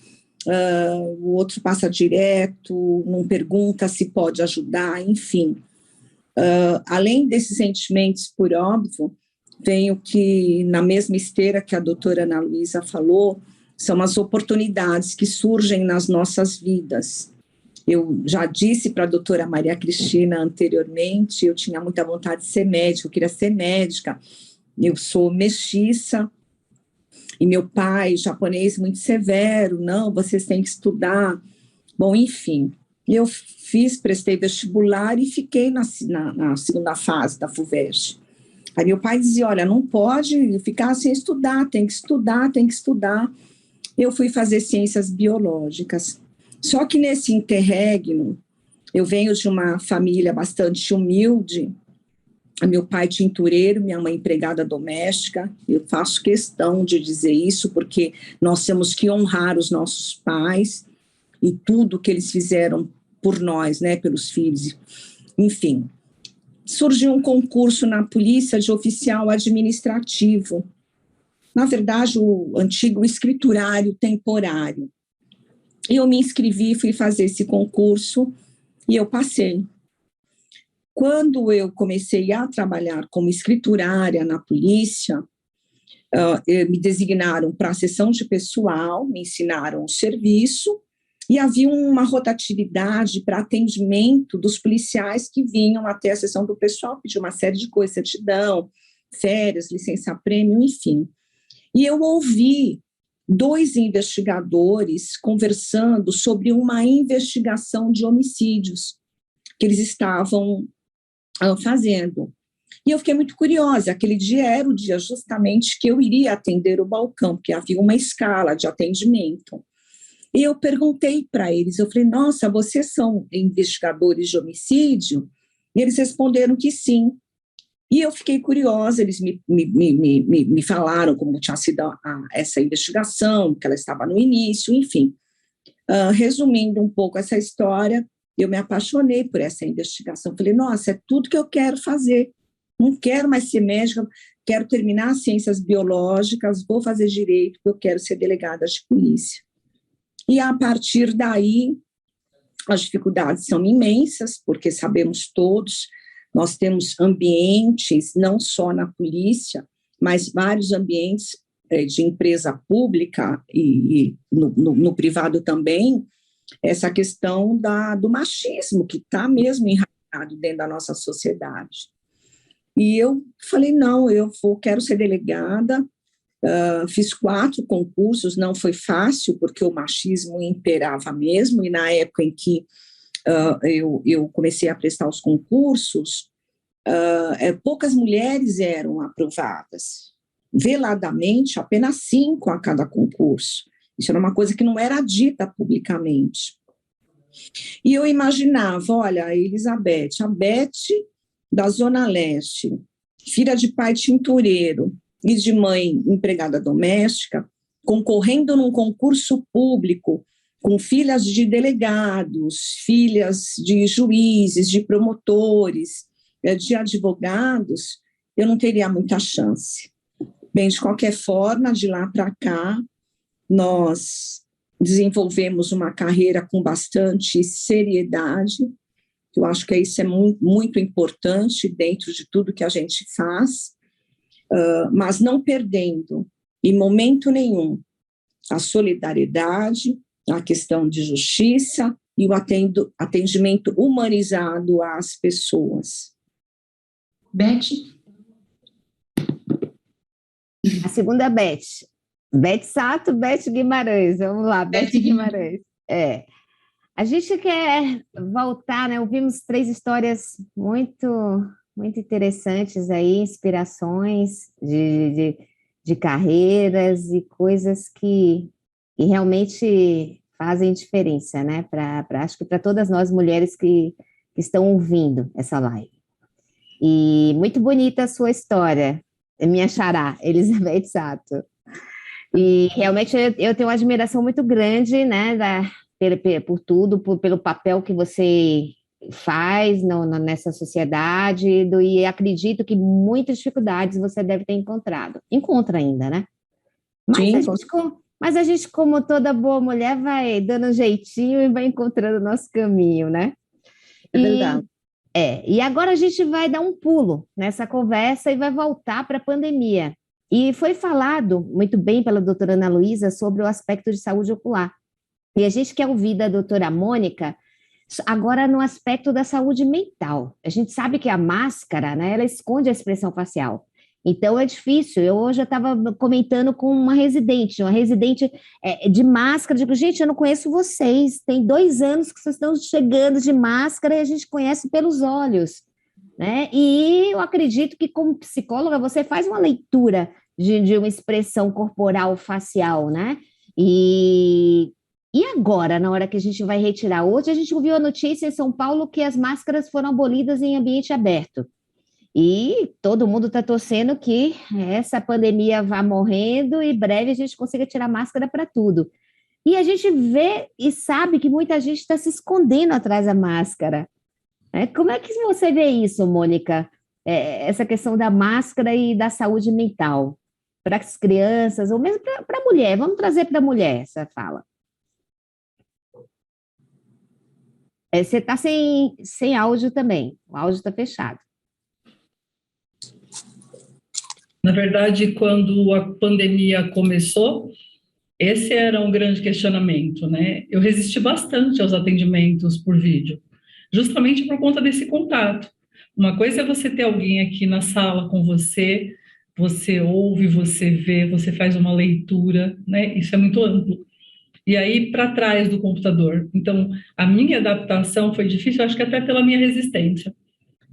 o outro passa direto, não pergunta se pode ajudar, enfim. Além desses sentimentos, por óbvio, vem o que, na mesma esteira que a doutora Ana Luísa falou, são as oportunidades que surgem nas nossas vidas. Eu já disse para a doutora Maria Cristina anteriormente, eu tinha muita vontade de ser médica, eu queria ser médica. Eu sou mestiça, e meu pai, japonês, muito severo, não, vocês têm que estudar. Bom, enfim, eu prestei vestibular e fiquei na segunda fase da FUVEST. Aí meu pai dizia, olha, não pode ficar sem estudar, tem que estudar, tem que estudar. Eu fui fazer ciências biológicas. Só que nesse interregno, eu venho de uma família bastante humilde. Meu pai tintureiro, minha mãe empregada doméstica. Eu faço questão de dizer isso, porque nós temos que honrar os nossos pais e tudo que eles fizeram por nós, né, pelos filhos. Enfim, surgiu um concurso na polícia de oficial administrativo. Na verdade, o antigo escriturário temporário. Eu me inscrevi, fui fazer esse concurso e eu passei. Quando eu comecei a trabalhar como escriturária na polícia, me designaram para a seção de pessoal, me ensinaram o serviço e havia uma rotatividade para atendimento dos policiais que vinham até a seção do pessoal, pedir uma série de coisas, certidão, férias, licença-prêmio, enfim. E eu ouvi 2 investigadores conversando sobre uma investigação de homicídios que eles estavam fazendo. E eu fiquei muito curiosa. Aquele dia era o dia justamente que eu iria atender o balcão, porque havia uma escala de atendimento. E eu perguntei para eles, eu falei, nossa, vocês são investigadores de homicídio? E eles responderam que sim. E eu fiquei curiosa, eles me falaram como tinha sido essa investigação, que ela estava no início, enfim. Resumindo um pouco essa história, eu me apaixonei por essa investigação. Falei, nossa, é tudo que eu quero fazer. Não quero mais ser médica, quero terminar ciências biológicas, vou fazer direito, porque eu quero ser delegada de polícia. E a partir daí, as dificuldades são imensas, porque sabemos todos, nós temos ambientes, não só na polícia, mas vários ambientes de empresa pública e no privado também, essa questão do machismo, que está mesmo enraizado dentro da nossa sociedade. E eu falei, não, quero ser delegada, fiz 4 concursos, não foi fácil, porque o machismo imperava mesmo, e na época em que eu comecei a prestar os concursos, poucas mulheres eram aprovadas, veladamente, apenas 5 a cada concurso. Isso era uma coisa que não era dita publicamente. E eu imaginava, olha, a Elizabeth, a Beth da Zona Leste, filha de pai tintureiro e de mãe empregada doméstica, concorrendo num concurso público com filhas de delegados, filhas de juízes, de promotores, de advogados, eu não teria muita chance. Bem, de qualquer forma, de lá para cá, nós desenvolvemos uma carreira com bastante seriedade. Eu acho que isso é muito, muito importante dentro de tudo que a gente faz. mas não perdendo, em momento nenhum, a solidariedade, a questão de justiça e o atendimento humanizado às pessoas. Beth? A segunda Beth. Beth Sato, Beth Guimarães. Vamos lá, Beth Guimarães. A gente quer voltar, né? Ouvimos 3 histórias muito interessantes aí, inspirações de carreiras e coisas que realmente fazem diferença, né? Acho que para todas nós mulheres que estão ouvindo essa live. E muito bonita a sua história, minha xará, Elizabeth Sato. E realmente eu tenho uma admiração muito grande, né, por tudo, pelo papel que você faz nessa sociedade, e acredito que muitas dificuldades você deve ter encontrado. Encontra ainda, né? Mas a gente, como toda boa mulher, vai dando um jeitinho e vai encontrando o nosso caminho, né? É verdade. E agora a gente vai dar um pulo nessa conversa e vai voltar para a pandemia. E foi falado muito bem pela doutora Ana Luísa sobre o aspecto de saúde ocular. E a gente quer ouvir da doutora Mônica agora no aspecto da saúde mental. A gente sabe que a máscara, né, ela esconde a expressão facial. Então é difícil. Eu hoje estava comentando com uma residente de máscara. Digo, gente, eu não conheço vocês. Tem 2 anos que vocês estão chegando de máscara e a gente conhece pelos olhos, né? E eu acredito que, como psicóloga, você faz uma leitura de uma expressão corporal facial, né? E agora, na hora que a gente vai retirar? Hoje a gente ouviu a notícia em São Paulo que as máscaras foram abolidas em ambiente aberto. E todo mundo está torcendo que essa pandemia vá morrendo e breve a gente consiga tirar máscara para tudo. E a gente vê e sabe que muita gente está se escondendo atrás da máscara. Como é que você vê isso, Mônica? Essa questão da máscara e da saúde mental para as crianças, ou mesmo para a mulher. Vamos trazer para a mulher essa fala. Você está sem áudio também. O áudio está fechado. Na verdade, quando a pandemia começou, esse era um grande questionamento, né? Eu resisti bastante aos atendimentos por vídeo, justamente por conta desse contato. Uma coisa é você ter alguém aqui na sala com você ouve, você vê, você faz uma leitura, né? Isso é muito amplo. E aí, para trás do computador. Então, a minha adaptação foi difícil, acho que até pela minha resistência.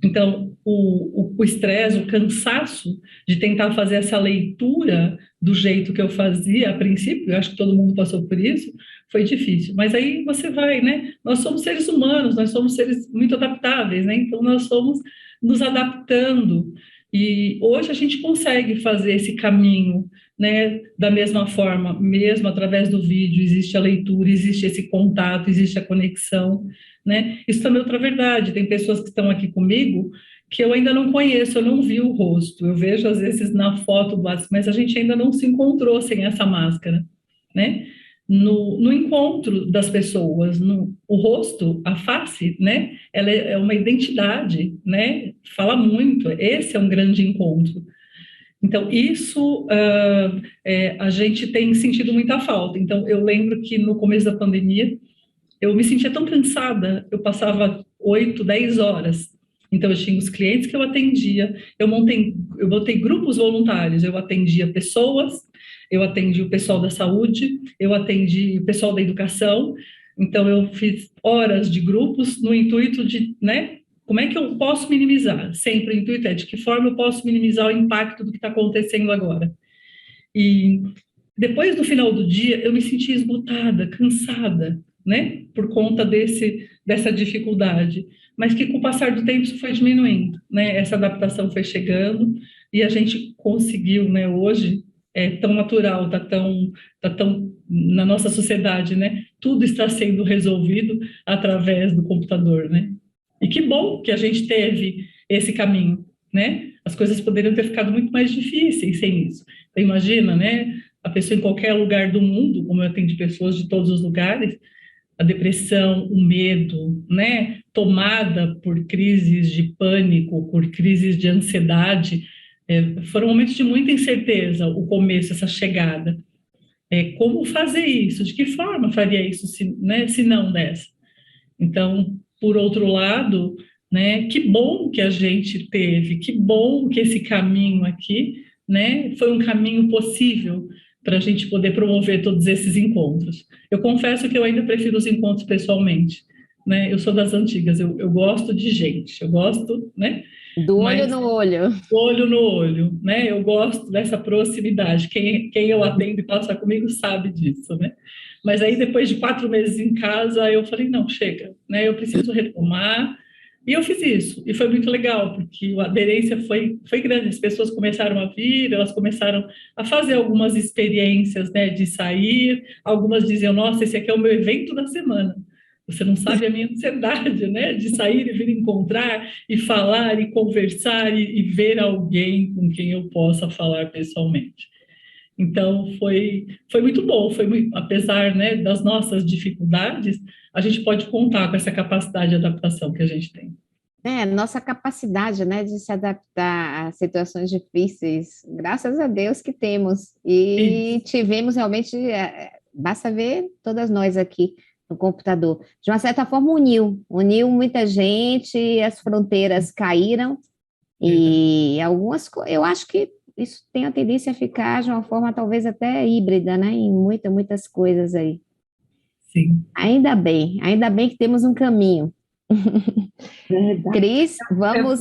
Então, o estresse, o cansaço de tentar fazer essa leitura do jeito que eu fazia a princípio, eu acho que todo mundo passou por isso, foi difícil. Mas aí você vai, né? Nós somos seres humanos, nós somos seres muito adaptáveis, né? Então, nós somos nos adaptando. E hoje a gente consegue fazer esse caminho, né? Da mesma forma, mesmo através do vídeo, existe a leitura, existe esse contato, existe a conexão, né? Isso também é outra verdade. Tem pessoas que estão aqui comigo que eu ainda não conheço, eu não vi o rosto. Eu vejo, às vezes, na foto, mas a gente ainda não se encontrou sem essa máscara, né? No encontro das pessoas, o rosto, a face, né? Ela é uma identidade, né? Fala muito, esse é um grande encontro. Então, isso a gente tem sentido muita falta. Então, eu lembro que no começo da pandemia, eu me sentia tão cansada, eu passava 8, 10 horas. Então, eu tinha os clientes que eu atendia, eu botei grupos voluntários, eu atendia pessoas, eu atendi o pessoal da saúde, eu atendi o pessoal da educação. Então, eu fiz horas de grupos no intuito de, né, como é que eu posso minimizar? Sempre o intuito é de que forma eu posso minimizar o impacto do que está acontecendo agora. E depois do final do dia, eu me senti esgotada, cansada, né, por conta dessa dificuldade, mas que com o passar do tempo isso foi diminuindo, né, essa adaptação foi chegando e a gente conseguiu, né, hoje é tão natural, tá tão na nossa sociedade, né, tudo está sendo resolvido através do computador, né, e que bom que a gente teve esse caminho, né, as coisas poderiam ter ficado muito mais difíceis sem isso. Então, imagina, né, a pessoa em qualquer lugar do mundo, como eu atendi pessoas de todos os lugares, a depressão, o medo, né, tomada por crises de pânico, por crises de ansiedade, Foram momentos de muita incerteza, o começo, essa chegada. Como fazer isso? De que forma faria isso, se não dessa? Então, por outro lado, né, que bom que a gente teve, que bom que esse caminho aqui, né, foi um caminho possível para a gente poder promover todos esses encontros. Eu confesso que eu ainda prefiro os encontros pessoalmente, né? Eu sou das antigas, eu gosto de gente, eu gosto, né? Do olho no olho. Do olho no olho, né? Eu gosto dessa proximidade. Quem eu atendo e passa comigo sabe disso, né? Mas aí, depois de 4 meses em casa, eu falei, não, chega, né? Eu preciso retomar. E eu fiz isso, e foi muito legal, porque a aderência foi grande, as pessoas começaram a vir, elas começaram a fazer algumas experiências, né, de sair, algumas diziam, nossa, esse aqui é o meu evento da semana, você não sabe a minha ansiedade, né, de sair e vir encontrar, e falar, e conversar, e ver alguém com quem eu possa falar pessoalmente. Então, foi muito bom, apesar, né, das nossas dificuldades, a gente pode contar com essa capacidade de adaptação que a gente tem. Nossa capacidade, né, de se adaptar a situações difíceis, graças a Deus que temos. E tivemos realmente, basta ver todas nós aqui no computador. De uma certa forma, uniu muita gente, as fronteiras caíram, e eu acho que isso tem a tendência a ficar de uma forma talvez até híbrida, né, em muitas coisas aí. Sim. Ainda bem que temos um caminho. Cris, vamos...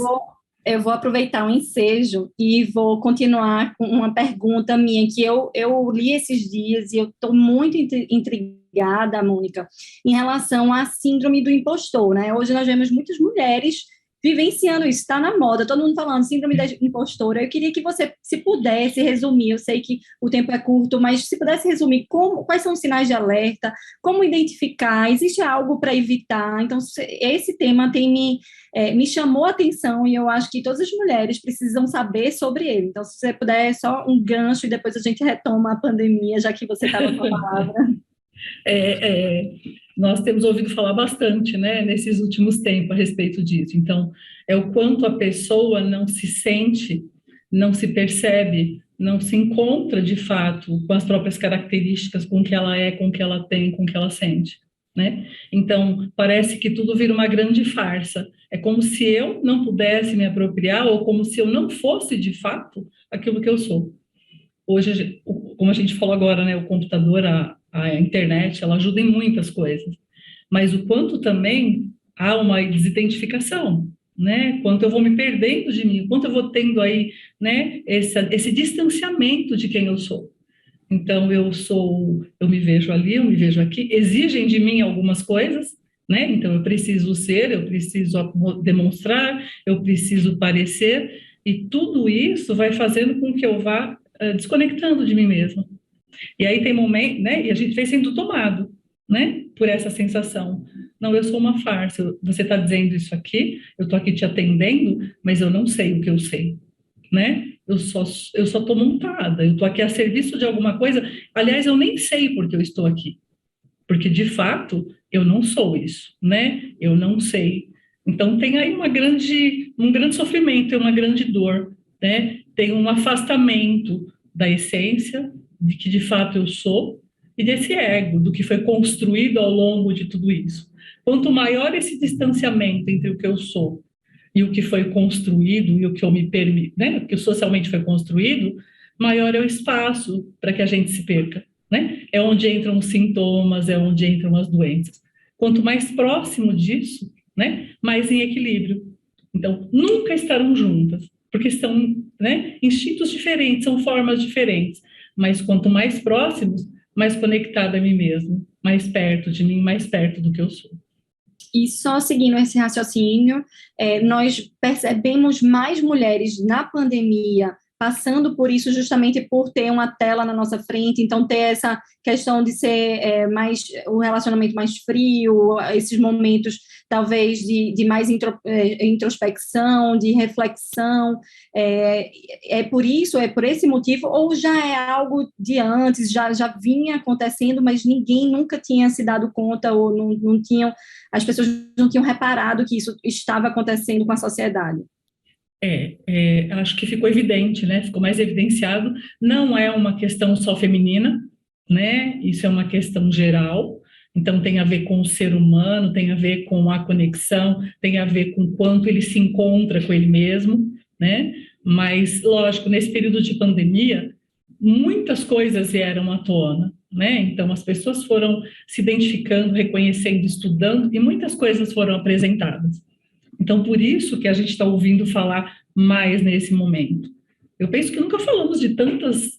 Eu vou aproveitar o ensejo e vou continuar com uma pergunta minha, que eu li esses dias e eu estou muito intrigada, Mônica, em relação à síndrome do impostor, né? Hoje nós vemos muitas mulheres vivenciando isso, está na moda, todo mundo falando síndrome da impostora. Eu queria que você, se pudesse resumir, eu sei que o tempo é curto, mas se pudesse resumir quais são os sinais de alerta, como identificar, existe algo para evitar? Então, esse tema me chamou a atenção e eu acho que todas as mulheres precisam saber sobre ele. Então, se você puder, só um gancho e depois a gente retoma a pandemia, já que você estava com a palavra. Nós temos ouvido falar bastante, né, nesses últimos tempos a respeito disso. Então, é o quanto a pessoa não se sente, não se percebe, não se encontra de fato com as próprias características, com o que ela é, com o que ela tem, com o que ela sente, né? Então, parece que tudo vira uma grande farsa. É como se eu não pudesse me apropriar ou como se eu não fosse de fato aquilo que eu sou. Hoje, como a gente falou agora, né, o computador, a internet, ela ajuda em muitas coisas, mas o quanto também há uma desidentificação, né, quanto eu vou me perdendo de mim, quanto eu vou tendo aí, né, esse distanciamento de quem eu sou. Então, eu me vejo ali, eu me vejo aqui, exigem de mim algumas coisas, né, então eu preciso ser, eu preciso demonstrar, eu preciso parecer, e tudo isso vai fazendo com que eu vá desconectando de mim mesma. E aí tem momento, né, e a gente vem sendo tomado, né, por essa sensação. Não, eu sou uma farsa, você está dizendo isso aqui, eu estou aqui te atendendo, mas eu não sei o que eu sei, né? Eu só estou montada, eu estou aqui a serviço de alguma coisa. Aliás, eu nem sei porque eu estou aqui, porque de fato eu não sou isso, né? Eu não sei. Então tem aí um grande sofrimento, uma grande dor, né? Tem um afastamento da essência de que de fato eu sou e desse ego, do que foi construído ao longo de tudo isso. Quanto maior esse distanciamento entre o que eu sou e o que foi construído e o que eu me permito, né, o que socialmente foi construído, maior é o espaço para que a gente se perca, né? É onde entram os sintomas, é onde entram as doenças. Quanto mais próximo disso, né, mais em equilíbrio. Então, nunca estarão juntas, porque são, né, instintos diferentes, são formas diferentes, mas quanto mais próximos, mais conectada a mim mesmo, mais perto de mim, mais perto do que eu sou. E só seguindo esse raciocínio, nós percebemos mais mulheres na pandemia passando por isso justamente por ter uma tela na nossa frente, então ter essa questão de ser o relacionamento mais frio, esses momentos talvez de mais introspecção, de reflexão, é por isso, é por esse motivo, ou já é algo de antes, já vinha acontecendo, mas ninguém nunca tinha se dado conta, ou não tinham, as pessoas não tinham reparado que isso estava acontecendo com a sociedade? Acho que ficou evidente, né? Ficou mais evidenciado. Não é uma questão só feminina, né? Isso é uma questão geral. Então, tem a ver com o ser humano, tem a ver com a conexão, tem a ver com quanto ele se encontra com ele mesmo, né? Mas, lógico, nesse período de pandemia, muitas coisas vieram à tona, né? Então, as pessoas foram se identificando, reconhecendo, estudando, e muitas coisas foram apresentadas. Então, por isso que a gente está ouvindo falar mais nesse momento. Eu penso que nunca falamos de tantos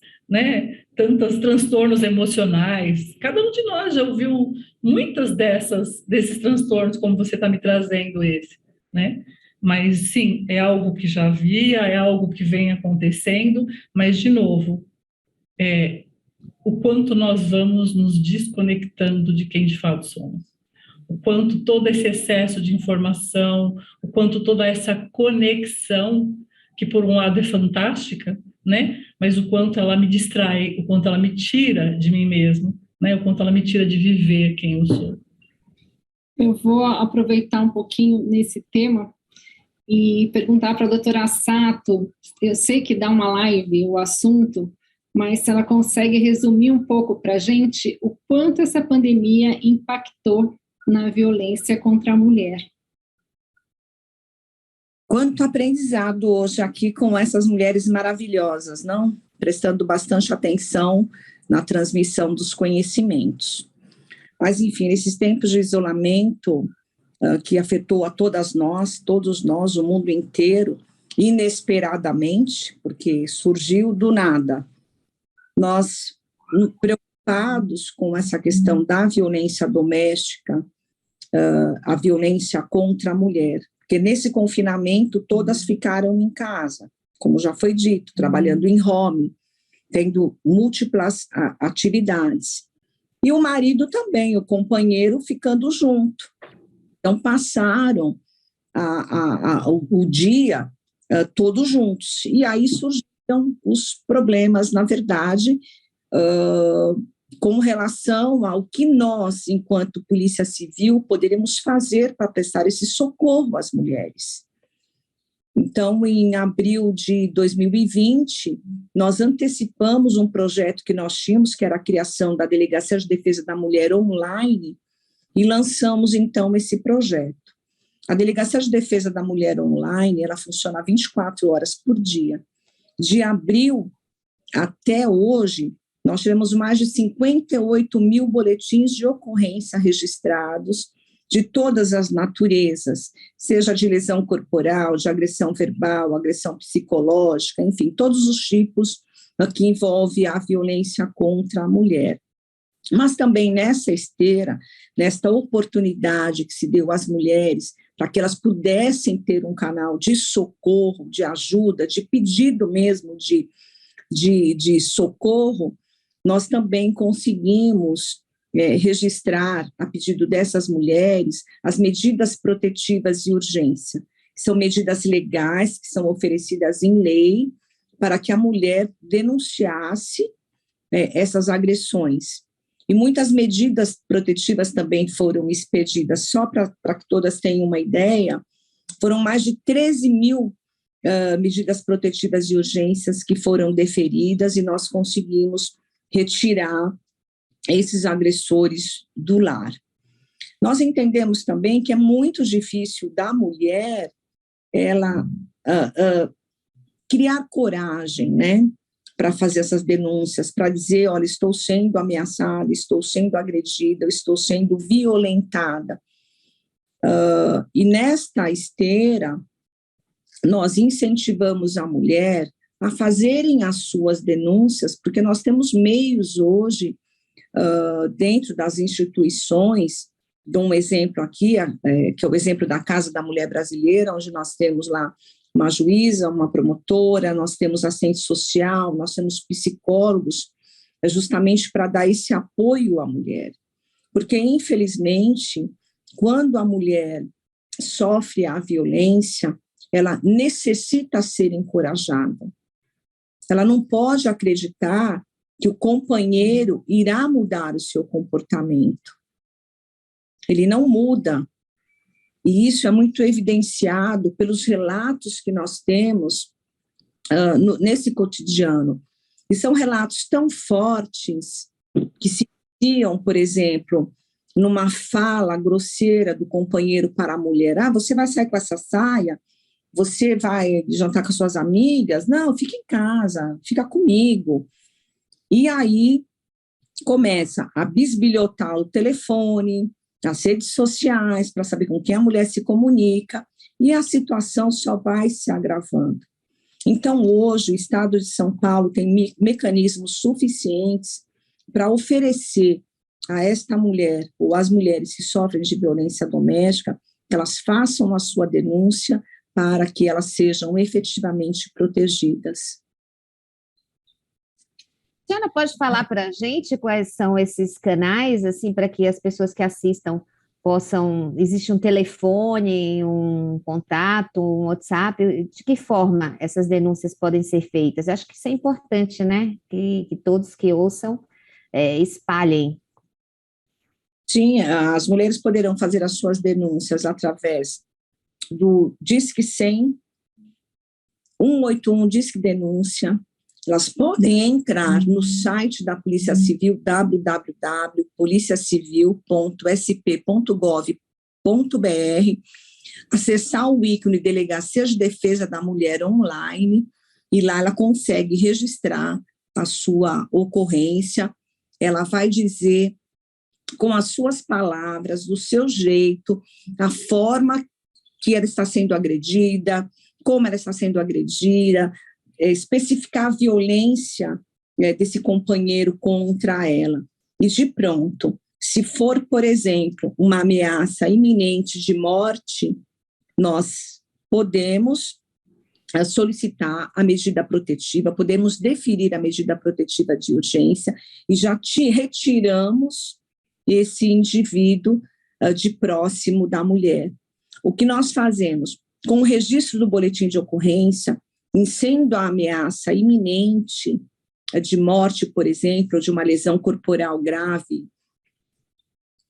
transtornos emocionais. Cada um de nós já ouviu muitas desses transtornos, como você está me trazendo esse, né? Mas, sim, é algo que já havia, é algo que vem acontecendo, mas, de novo, o quanto nós vamos nos desconectando de quem de fato somos. O quanto todo esse excesso de informação, o quanto toda essa conexão, que por um lado é fantástica, né? Mas o quanto ela me distrai, o quanto ela me tira de mim mesmo, né? O quanto ela me tira de viver quem eu sou. Eu vou aproveitar um pouquinho nesse tema e perguntar para a doutora Sato, eu sei que dá uma live o assunto, mas se ela consegue resumir um pouco para a gente o quanto essa pandemia impactou na violência contra a mulher. Quanto aprendizado hoje aqui com essas mulheres maravilhosas, não? Prestando bastante atenção na transmissão dos conhecimentos. Mas, enfim, nesses tempos de isolamento que afetou a todos nós, o mundo inteiro, inesperadamente, porque surgiu do nada. Nós, preocupados com essa questão da violência doméstica, a violência contra a mulher, porque nesse confinamento todas ficaram em casa, como já foi dito, trabalhando em home, tendo múltiplas atividades. E o marido também, o companheiro, ficando junto. Então, passaram o dia todos juntos. E aí surgiram os problemas, na verdade, com relação ao que nós, enquanto Polícia Civil, poderíamos fazer para prestar esse socorro às mulheres. Então, em abril de 2020, nós antecipamos um projeto que nós tínhamos, que era a criação da Delegacia de Defesa da Mulher online, e lançamos, então, esse projeto. A Delegacia de Defesa da Mulher online, ela funciona 24 horas por dia. De abril até hoje, nós tivemos mais de 58 mil boletins de ocorrência registrados, de todas as naturezas, seja de lesão corporal, de agressão verbal, agressão psicológica, enfim, todos os tipos que envolvem a violência contra a mulher. Mas também nessa esteira, nesta oportunidade que se deu às mulheres, para que elas pudessem ter um canal de socorro, de ajuda, de pedido mesmo de socorro, nós também conseguimos registrar, a pedido dessas mulheres, as medidas protetivas de urgência, que são medidas legais, que são oferecidas em lei, para que a mulher denunciasse essas agressões. E muitas medidas protetivas também foram expedidas, só para que todas tenham uma ideia, foram mais de 13 mil medidas protetivas de urgências que foram deferidas e nós conseguimos retirar esses agressores do lar. Nós entendemos também que é muito difícil da mulher ela criar coragem, né, para fazer essas denúncias, para dizer, olha, estou sendo ameaçada, estou sendo agredida, estou sendo violentada. E nesta esteira, nós incentivamos a mulher a fazerem as suas denúncias, porque nós temos meios hoje, dentro das instituições, dou um exemplo aqui, que é o exemplo da Casa da Mulher Brasileira, onde nós temos lá uma juíza, uma promotora, nós temos assistente social, nós temos psicólogos, justamente para dar esse apoio à mulher. Porque, infelizmente, quando a mulher sofre a violência, ela necessita ser encorajada. Ela não pode acreditar que o companheiro irá mudar o seu comportamento. Ele não muda. e isso é muito evidenciado pelos relatos que nós temos nesse cotidiano. E são relatos tão fortes que se iniciam, por exemplo, numa fala grosseira do companheiro para a mulher. Você vai sair com essa saia? Você vai jantar com as suas amigas? Não, fica em casa, fica comigo. E aí começa a bisbilhotar o telefone, as redes sociais, para saber com quem a mulher se comunica, e a situação só vai se agravando. Então, hoje, o Estado de São Paulo tem mecanismos suficientes para oferecer a esta mulher, ou às mulheres que sofrem de violência doméstica, que elas façam a sua denúncia para que elas sejam efetivamente protegidas. A senhora pode falar para a gente quais são esses canais, assim, para que as pessoas que assistam possam... Existe um telefone, um contato, um WhatsApp? De que forma essas denúncias podem ser feitas? Eu acho que isso é importante, né? Que todos que ouçam espalhem. Sim, as mulheres poderão fazer as suas denúncias através do Disque 100, 181 Disque Denúncia. Elas podem entrar no site da Polícia Civil, www.policiacivil.sp.gov.br, acessar o ícone Delegacia de Defesa da Mulher online, e lá ela consegue registrar a sua ocorrência. Ela vai dizer, com as suas palavras, do seu jeito, a forma que ela está sendo agredida, como ela está sendo agredida, especificar a violência desse companheiro contra ela. E de pronto, se for, por exemplo, uma ameaça iminente de morte, nós podemos solicitar a medida protetiva, podemos deferir a medida protetiva de urgência e já retiramos esse indivíduo de próximo da mulher. O que nós fazemos? Com o registro do boletim de ocorrência, em sendo a ameaça iminente de morte, por exemplo, ou de uma lesão corporal grave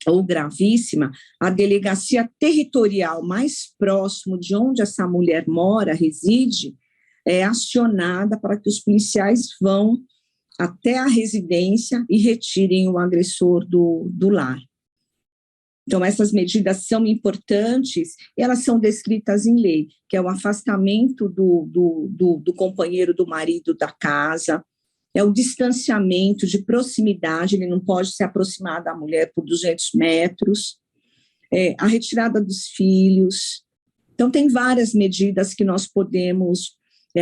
ou gravíssima, a delegacia territorial mais próximo de onde essa mulher mora, reside, é acionada para que os policiais vão até a residência e retirem o agressor do lar. Então, essas medidas são importantes, elas são descritas em lei, que é o afastamento do companheiro, do marido da casa, é o distanciamento de proximidade, ele não pode se aproximar da mulher por 200 metros, a retirada dos filhos. Então, tem várias medidas que nós podemos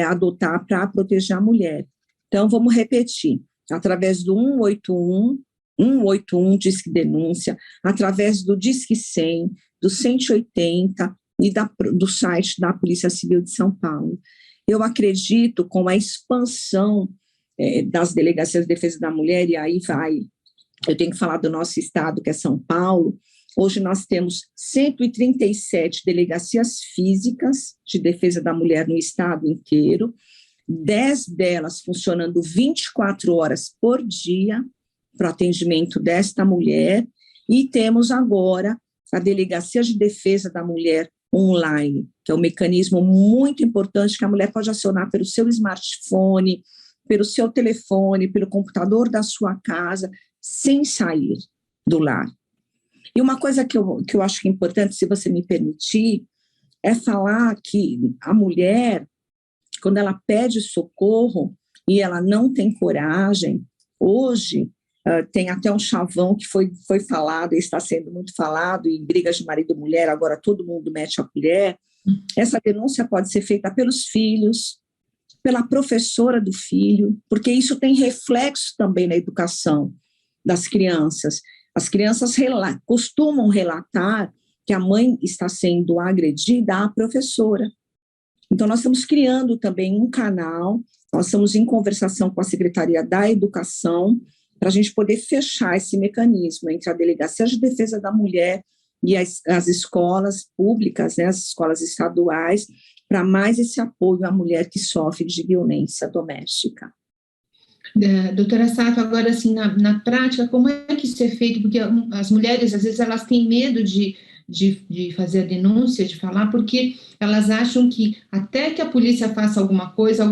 adotar para proteger a mulher. Então, vamos repetir, através do 181 Disque Denúncia, através do Disque 100, do 180 e do site da Polícia Civil de São Paulo. Eu acredito, com a expansão das delegacias de defesa da mulher, e aí eu tenho que falar do nosso estado, que é São Paulo. Hoje nós temos 137 delegacias físicas de defesa da mulher no estado inteiro, 10 delas funcionando 24 horas por dia, para o atendimento desta mulher, e temos agora a Delegacia de Defesa da Mulher online, que é um mecanismo muito importante que a mulher pode acionar pelo seu smartphone, pelo seu telefone, pelo computador da sua casa, sem sair do lar. E uma coisa que eu acho que é importante, se você me permitir, é falar que a mulher, quando ela pede socorro e ela não tem coragem, hoje, tem até um chavão que foi falado e está sendo muito falado em brigas de marido e mulher, agora todo mundo mete a colher. Essa denúncia pode ser feita pelos filhos, pela professora do filho, porque isso tem reflexo também na educação das crianças. As crianças costumam relatar que a mãe está sendo agredida à professora. Então, nós estamos criando também um canal, nós estamos em conversação com a Secretaria da Educação, para a gente poder fechar esse mecanismo entre a Delegacia de Defesa da Mulher e as escolas públicas, né, as escolas estaduais, para mais esse apoio à mulher que sofre de violência doméstica. Doutora Sato, agora, assim, na prática, como é que isso é feito? Porque as mulheres, às vezes, elas têm medo de de fazer a denúncia, de falar, porque elas acham que até que a polícia faça alguma coisa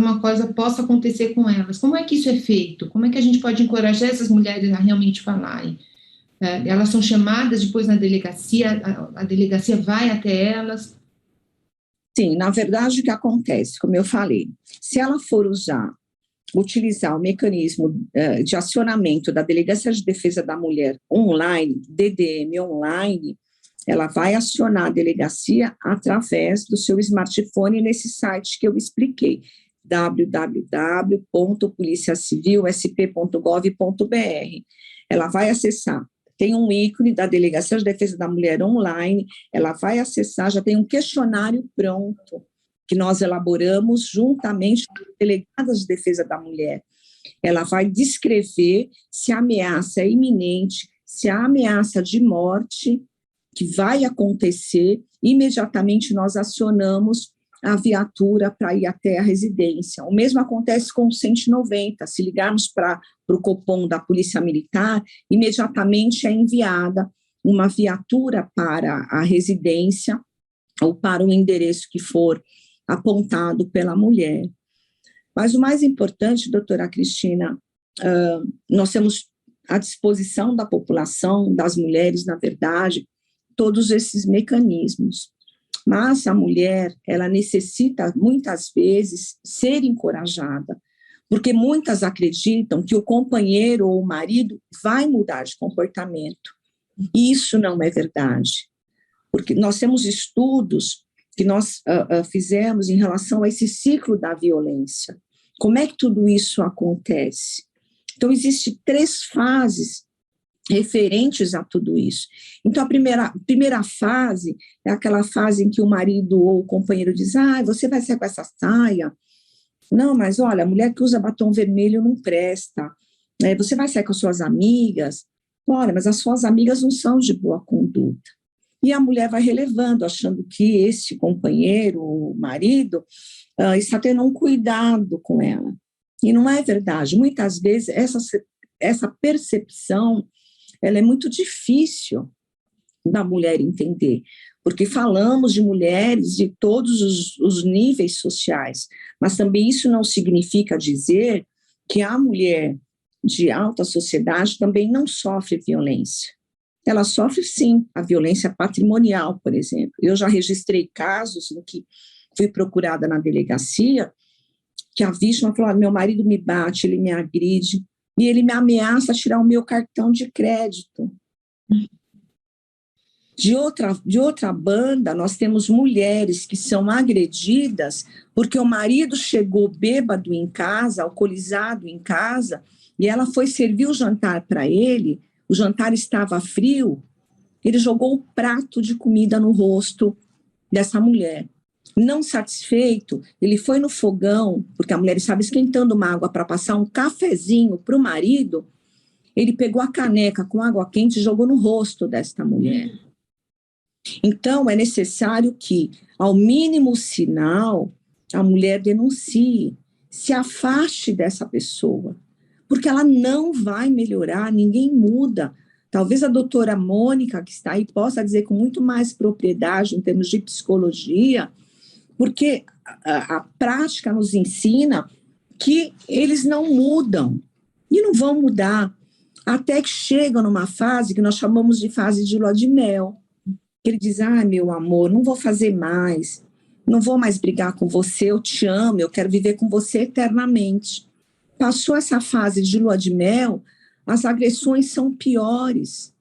possa acontecer com elas. Como é que isso é feito? Como é que a gente pode encorajar essas mulheres a realmente falarem? Elas são chamadas depois na delegacia, a delegacia vai até elas? Sim, na verdade o que acontece, como eu falei, se ela for utilizar o mecanismo de acionamento da Delegacia de Defesa da Mulher online, DDM online, ela vai acionar a delegacia através do seu smartphone nesse site que eu expliquei, www.policiacivilsp.gov.br. Ela vai acessar, tem um ícone da Delegacia de Defesa da Mulher online, ela vai acessar, já tem um questionário pronto, que nós elaboramos juntamente com as delegadas de defesa da mulher. Ela vai descrever se a ameaça é iminente, se há ameaça de morte que vai acontecer, imediatamente nós acionamos a viatura para ir até a residência. O mesmo acontece com o 190, se ligarmos para o Copom da Polícia Militar, imediatamente é enviada uma viatura para a residência ou para o endereço que for apontado pela mulher. Mas o mais importante, doutora Cristina, nós temos à disposição da população, das mulheres, na verdade, todos esses mecanismos. Mas a mulher, ela necessita, muitas vezes, ser encorajada, porque muitas acreditam que o companheiro ou o marido vai mudar de comportamento. E isso não é verdade, porque nós temos estudos que nós fizemos em relação a esse ciclo da violência. Como é que tudo isso acontece? Então, existem 3 fases referentes a tudo isso. Então, a primeira fase é aquela fase em que o marido ou o companheiro diz, você vai sair com essa saia? Não, mas olha, a mulher que usa batom vermelho não presta. Você vai sair com as suas amigas? Olha, mas as suas amigas não são de boa conduta. E a mulher vai relevando, achando que esse companheiro, o marido, está tendo um cuidado com ela. E não é verdade. Muitas vezes, essa percepção, ela é muito difícil da mulher entender, porque falamos de mulheres de todos os níveis sociais, mas também isso não significa dizer que a mulher de alta sociedade também não sofre violência. Ela sofre, sim, a violência patrimonial, por exemplo. Eu já registrei casos em que fui procurada na delegacia, que a vítima falou, meu marido me bate, ele me agride, e ele me ameaça tirar o meu cartão de crédito. De outra banda, nós temos mulheres que são agredidas porque o marido chegou bêbado em casa, alcoolizado em casa, e ela foi servir o jantar para ele, o jantar estava frio, ele jogou o prato de comida no rosto dessa mulher. Não satisfeito, ele foi no fogão, porque a mulher estava esquentando uma água para passar um cafezinho para o marido, ele pegou a caneca com água quente e jogou no rosto desta mulher. Então, é necessário que, ao mínimo sinal, a mulher denuncie, se afaste dessa pessoa, porque ela não vai melhorar, ninguém muda. Talvez a doutora Mônica, que está aí, possa dizer com muito mais propriedade em termos de psicologia, porque a prática nos ensina que eles não mudam, e não vão mudar, até que chegam numa fase que nós chamamos de fase de lua de mel. Ele diz, meu amor, não vou fazer mais, não vou mais brigar com você, eu te amo, eu quero viver com você eternamente. Passou essa fase de lua de mel, as agressões são piores,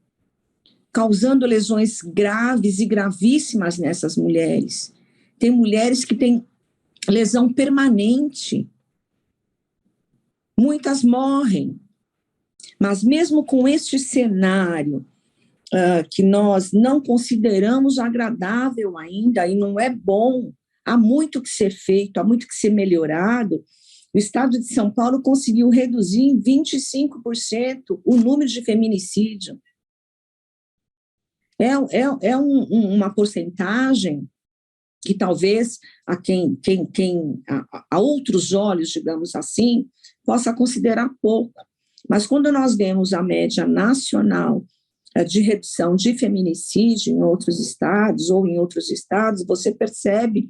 causando lesões graves e gravíssimas nessas mulheres. Tem mulheres que têm lesão permanente, muitas morrem. Mas mesmo com este cenário, que nós não consideramos agradável ainda, e não é bom, há muito que ser feito, há muito que ser melhorado, o Estado de São Paulo conseguiu reduzir em 25% o número de feminicídio. É uma porcentagem que talvez a outros olhos, digamos assim, possa considerar pouco. Mas quando nós vemos a média nacional de redução de feminicídio em outros estados ou em outros estados, você percebe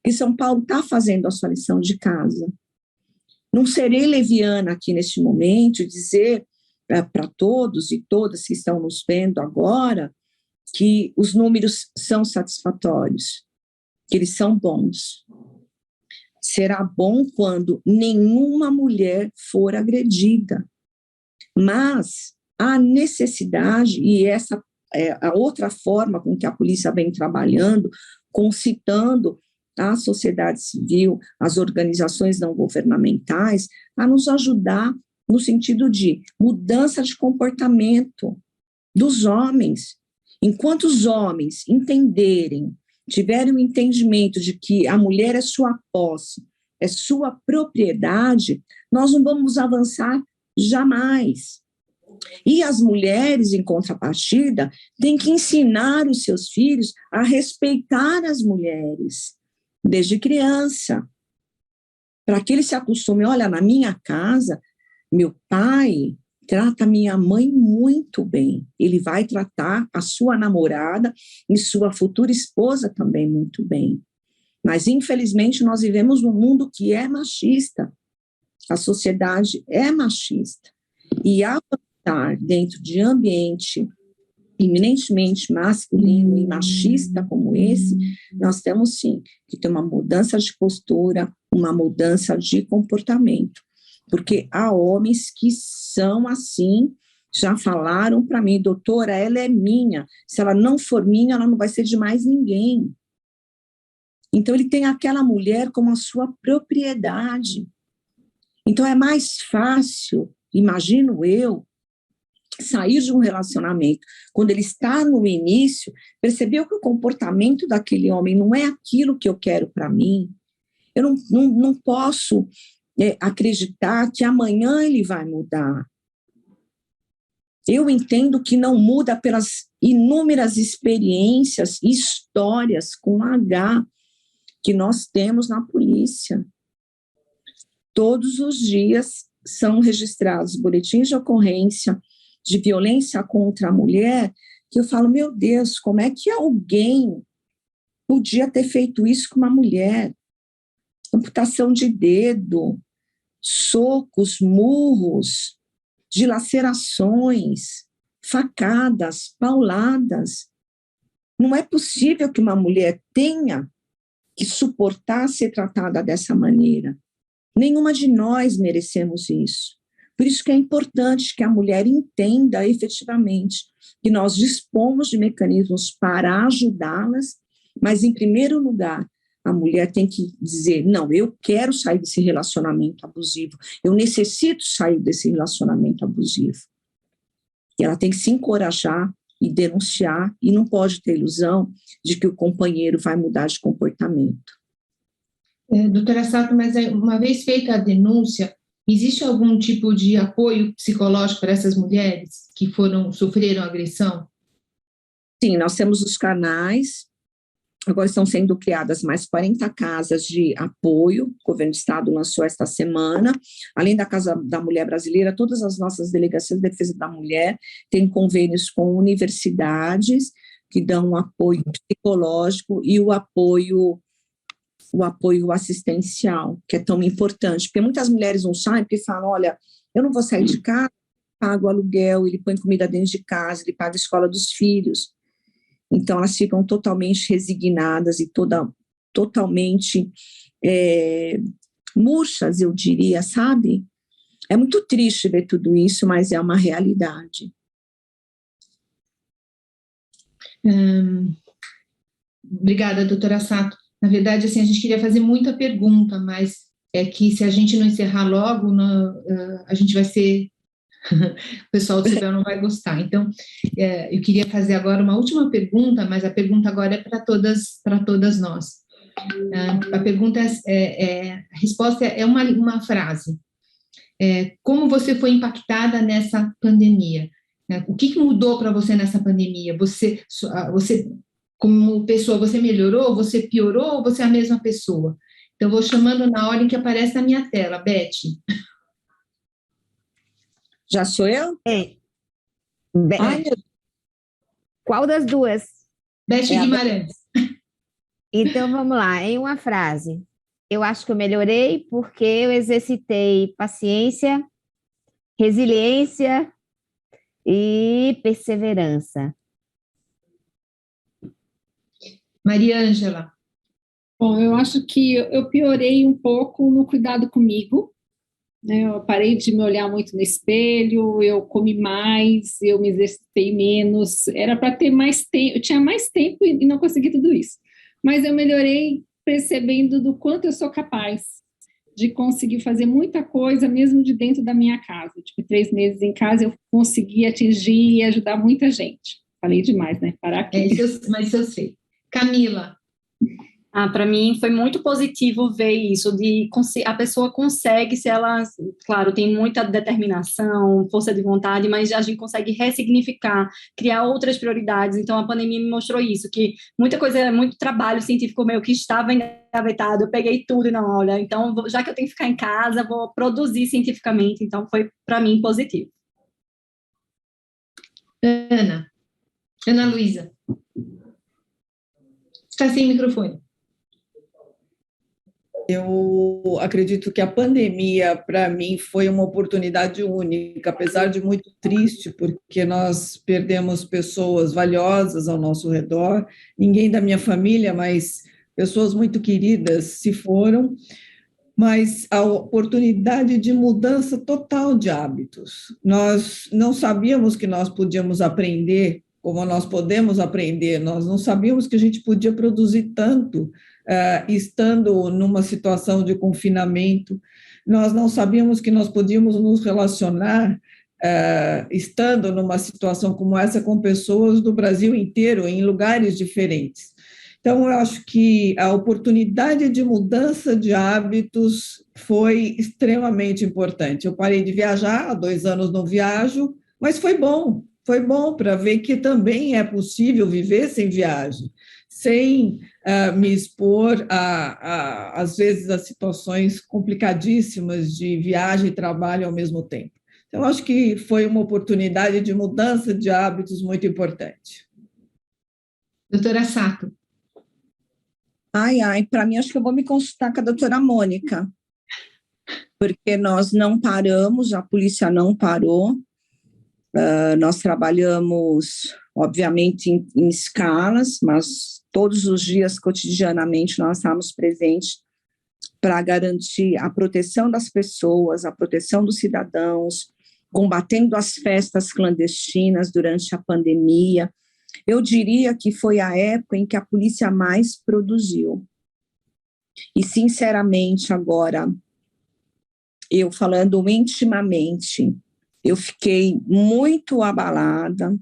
que São Paulo está fazendo a sua lição de casa. Não serei leviana aqui neste momento dizer para todos e todas que estão nos vendo agora que os números são satisfatórios, que eles são bons. Será bom quando nenhuma mulher for agredida, mas a necessidade, e essa é a outra forma com que a polícia vem trabalhando, concitando a sociedade civil, as organizações não governamentais, a nos ajudar no sentido de mudança de comportamento dos homens. Enquanto os homens entenderem, tiverem o entendimento de que a mulher é sua posse, é sua propriedade, nós não vamos avançar jamais. E as mulheres, em contrapartida, têm que ensinar os seus filhos a respeitar as mulheres, desde criança, para que eles se acostumem. Olha, na minha casa, meu pai trata minha mãe muito bem, ele vai tratar a sua namorada e sua futura esposa também muito bem. Mas, infelizmente, nós vivemos num mundo que é machista, a sociedade é machista, e ao estar dentro de ambiente eminentemente masculino e machista como esse, nós temos sim que ter uma mudança de postura, uma mudança de comportamento, porque há homens que são assim, já falaram para mim, doutora, ela é minha, se ela não for minha, ela não vai ser de mais ninguém. Então ele tem aquela mulher como a sua propriedade. Então é mais fácil, imagino eu, sair de um relacionamento, quando ele está no início, percebeu que o comportamento daquele homem não é aquilo que eu quero para mim, eu não posso acreditar que amanhã ele vai mudar. Eu entendo que não muda pelas inúmeras experiências, histórias com H que nós temos na polícia. Todos os dias são registrados boletins de ocorrência de violência contra a mulher, que eu falo, meu Deus, como é que alguém podia ter feito isso com uma mulher? Amputação de dedo, socos, murros, dilacerações, facadas, pauladas. Não é possível que uma mulher tenha que suportar ser tratada dessa maneira. Nenhuma de nós merecemos isso. Por isso que é importante que a mulher entenda efetivamente que nós dispomos de mecanismos para ajudá-las, mas, em primeiro lugar, a mulher tem que dizer, não, eu quero sair desse relacionamento abusivo, eu necessito sair desse relacionamento abusivo. E ela tem que se encorajar e denunciar, e não pode ter ilusão de que o companheiro vai mudar de comportamento. Doutora Sato, mas uma vez feita a denúncia, existe algum tipo de apoio psicológico para essas mulheres que sofreram agressão? Sim, nós temos os canais, agora estão sendo criadas mais 40 casas de apoio, o governo do estado lançou esta semana, além da Casa da Mulher Brasileira, todas as nossas delegacias de defesa da mulher têm convênios com universidades que dão um apoio psicológico e o apoio assistencial, que é tão importante, porque muitas mulheres não saem, porque falam, olha, eu não vou sair de casa, pago aluguel, ele põe comida dentro de casa, ele paga a escola dos filhos. Então, elas ficam totalmente resignadas e totalmente murchas, eu diria, sabe? É muito triste ver tudo isso, mas é uma realidade. Obrigada, doutora Sato. Na verdade, assim, a gente queria fazer muita pergunta, mas é que se a gente não encerrar logo, a gente vai ser... o pessoal do CBO não vai gostar. Então, eu queria fazer agora uma última pergunta, mas a pergunta agora é para todas nós. A pergunta a resposta é uma frase. Como você foi impactada nessa pandemia? O que mudou para você nessa pandemia? Você como pessoa, você melhorou, você piorou ou você é a mesma pessoa? Então, vou chamando na ordem que aparece na minha tela. Beth. Já sou eu? É. Ai, Qual das duas? Beth Guimarães. Então, vamos lá, em uma frase. Eu acho que eu melhorei porque eu exercitei paciência, resiliência e perseverança. Maria Ângela. Bom, eu acho que eu piorei um pouco no cuidado comigo, né? Eu parei de me olhar muito no espelho, eu comi mais, eu me exercitei menos, era para ter mais tempo, eu tinha mais tempo e não consegui tudo isso. Mas eu melhorei percebendo do quanto eu sou capaz de conseguir fazer muita coisa, mesmo de dentro da minha casa. Tipo, 3 meses em casa, eu consegui atingir e ajudar muita gente. Falei demais, né? Parar aqui. Mas eu sei. Camila. Para mim foi muito positivo ver isso, de a pessoa consegue, se ela, claro, tem muita determinação, força de vontade, mas a gente consegue ressignificar, criar outras prioridades. Então a pandemia me mostrou isso, que muita coisa, muito trabalho científico meu que estava engavetado, eu peguei tudo e não, olha, então já que eu tenho que ficar em casa, vou produzir cientificamente, então foi para mim positivo. Ana Luísa. Está sem microfone. Eu acredito que a pandemia, para mim, foi uma oportunidade única, apesar de muito triste, porque nós perdemos pessoas valiosas ao nosso redor, ninguém da minha família, mas pessoas muito queridas se foram, mas a oportunidade de mudança total de hábitos. Nós não sabíamos que nós podíamos aprender como nós podemos aprender, nós não sabíamos que a gente podia produzir tanto estando numa situação de confinamento, nós não sabíamos que nós podíamos nos relacionar estando numa situação como essa com pessoas do Brasil inteiro, em lugares diferentes. Então, eu acho que a oportunidade de mudança de hábitos foi extremamente importante. Eu parei de viajar, há 2 anos não viajo, mas foi bom para ver que também é possível viver sem viagem, sem me expor, às vezes, a situações complicadíssimas de viagem e trabalho ao mesmo tempo. Então, acho que foi uma oportunidade de mudança de hábitos muito importante. Doutora Sato. Para mim, acho que eu vou me consultar com a doutora Mônica, porque nós não paramos, a polícia não parou. Nós trabalhamos, obviamente, em escalas, mas todos os dias, cotidianamente, nós estamos presentes para garantir a proteção das pessoas, a proteção dos cidadãos, combatendo as festas clandestinas durante a pandemia. Eu diria que foi a época em que a polícia mais produziu. E, sinceramente, agora, eu falando intimamente, eu fiquei muito abalada,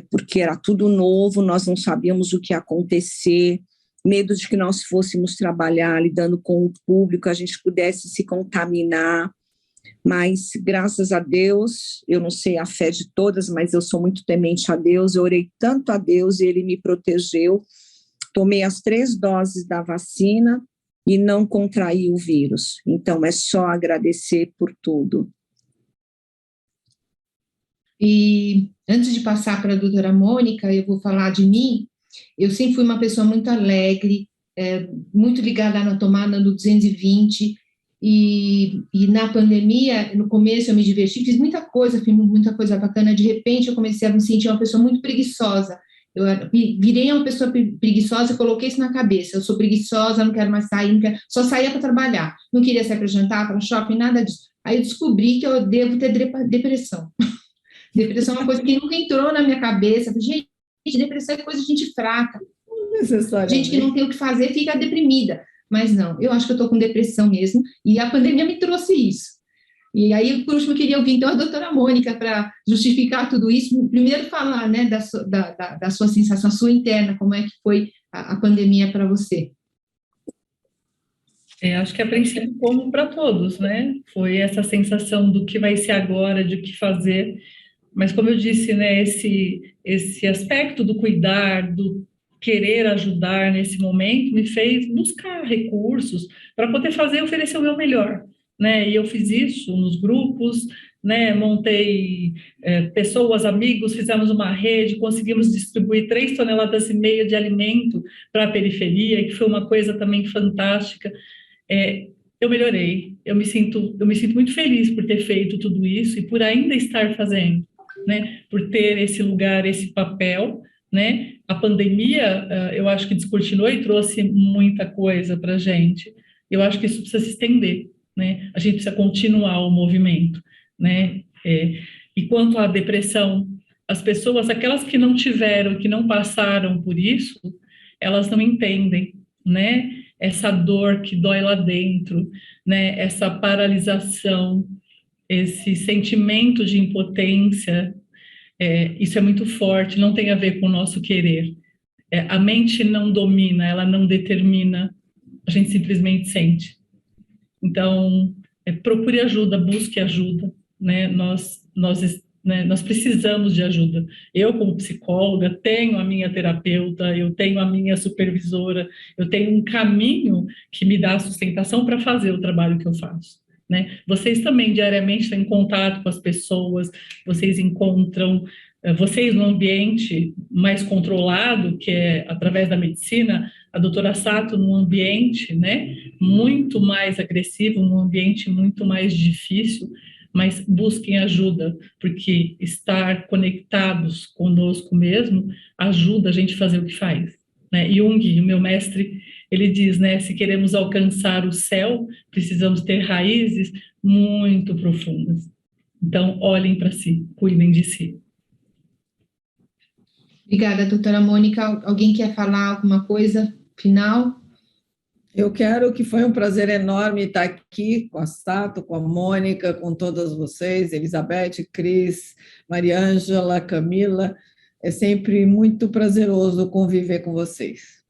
porque era tudo novo, nós não sabíamos o que ia acontecer, medo de que nós fôssemos trabalhar lidando com o público, a gente pudesse se contaminar, mas graças a Deus, eu não sei a fé de todas, mas eu sou muito temente a Deus, eu orei tanto a Deus e Ele me protegeu, tomei as 3 doses da vacina e não contraí o vírus, então é só agradecer por tudo. E antes de passar para a doutora Mônica, eu vou falar de mim. Eu sempre fui uma pessoa muito alegre, muito ligada na tomada do 220, e na pandemia, no começo eu me diverti, fiz muita coisa bacana, de repente eu comecei a me sentir uma pessoa muito preguiçosa. Eu virei uma pessoa preguiçosa e coloquei isso na cabeça, eu sou preguiçosa, não quero mais sair, só saía para trabalhar, não queria sair para jantar, para shopping, nada disso. Aí eu descobri que eu devo ter depressão. Depressão é uma coisa que nunca entrou na minha cabeça. Gente, depressão é coisa de gente fraca. Gente que não tem o que fazer fica deprimida. Mas não, eu acho que eu estou com depressão mesmo, e a pandemia me trouxe isso. E aí, por último, eu queria ouvir, então, a doutora Mônica, para justificar tudo isso. Primeiro falar, né, da sua sensação, a sua interna, como é que foi a pandemia para você. Acho que a princípio, como para todos, né? Foi essa sensação do que vai ser agora, de o que fazer. Mas, como eu disse, né, esse aspecto do cuidar, do querer ajudar nesse momento, me fez buscar recursos para poder oferecer o meu melhor, né? E eu fiz isso nos grupos, né? Montei pessoas, amigos, fizemos uma rede, conseguimos distribuir 3,5 toneladas de alimento para a periferia, que foi uma coisa também fantástica. Eu melhorei, eu me sinto muito feliz por ter feito tudo isso e por ainda estar fazendo, né? Por ter esse lugar, esse papel, né? A pandemia, eu acho que descortinou e trouxe muita coisa para a gente. Eu acho que isso precisa se estender, né? A gente precisa continuar o movimento, né? E quanto à depressão, as pessoas, aquelas que não tiveram, que não passaram por isso, elas não entendem, né? Essa dor que dói lá dentro, né? Essa paralisação, esse sentimento de impotência, isso é muito forte, não tem a ver com o nosso querer. A mente não domina, ela não determina, a gente simplesmente sente. Então, procure ajuda, busque ajuda, né? Nós precisamos de ajuda. Eu, como psicóloga, tenho a minha terapeuta, eu tenho a minha supervisora, eu tenho um caminho que me dá sustentação para fazer o trabalho que eu faço, né? Vocês também diariamente estão em contato com as pessoas, vocês encontram, vocês no ambiente mais controlado, que é através da medicina, a doutora Sato num ambiente, né, muito mais agressivo, num ambiente muito mais difícil, mas busquem ajuda, porque estar conectados conosco mesmo ajuda a gente a fazer o que faz, né? Jung, o meu mestre, ele diz, né, se queremos alcançar o céu, precisamos ter raízes muito profundas. Então, olhem para si, cuidem de si. Obrigada, doutora Mônica. Alguém quer falar alguma coisa final? Eu quero, que foi um prazer enorme estar aqui com a Sato, com a Mônica, com todas vocês, Elizabeth, Cris, Mariângela, Camila. É sempre muito prazeroso conviver com vocês.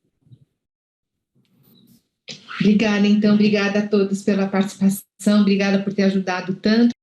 Obrigada, então, obrigada a todos pela participação, obrigada por ter ajudado tanto.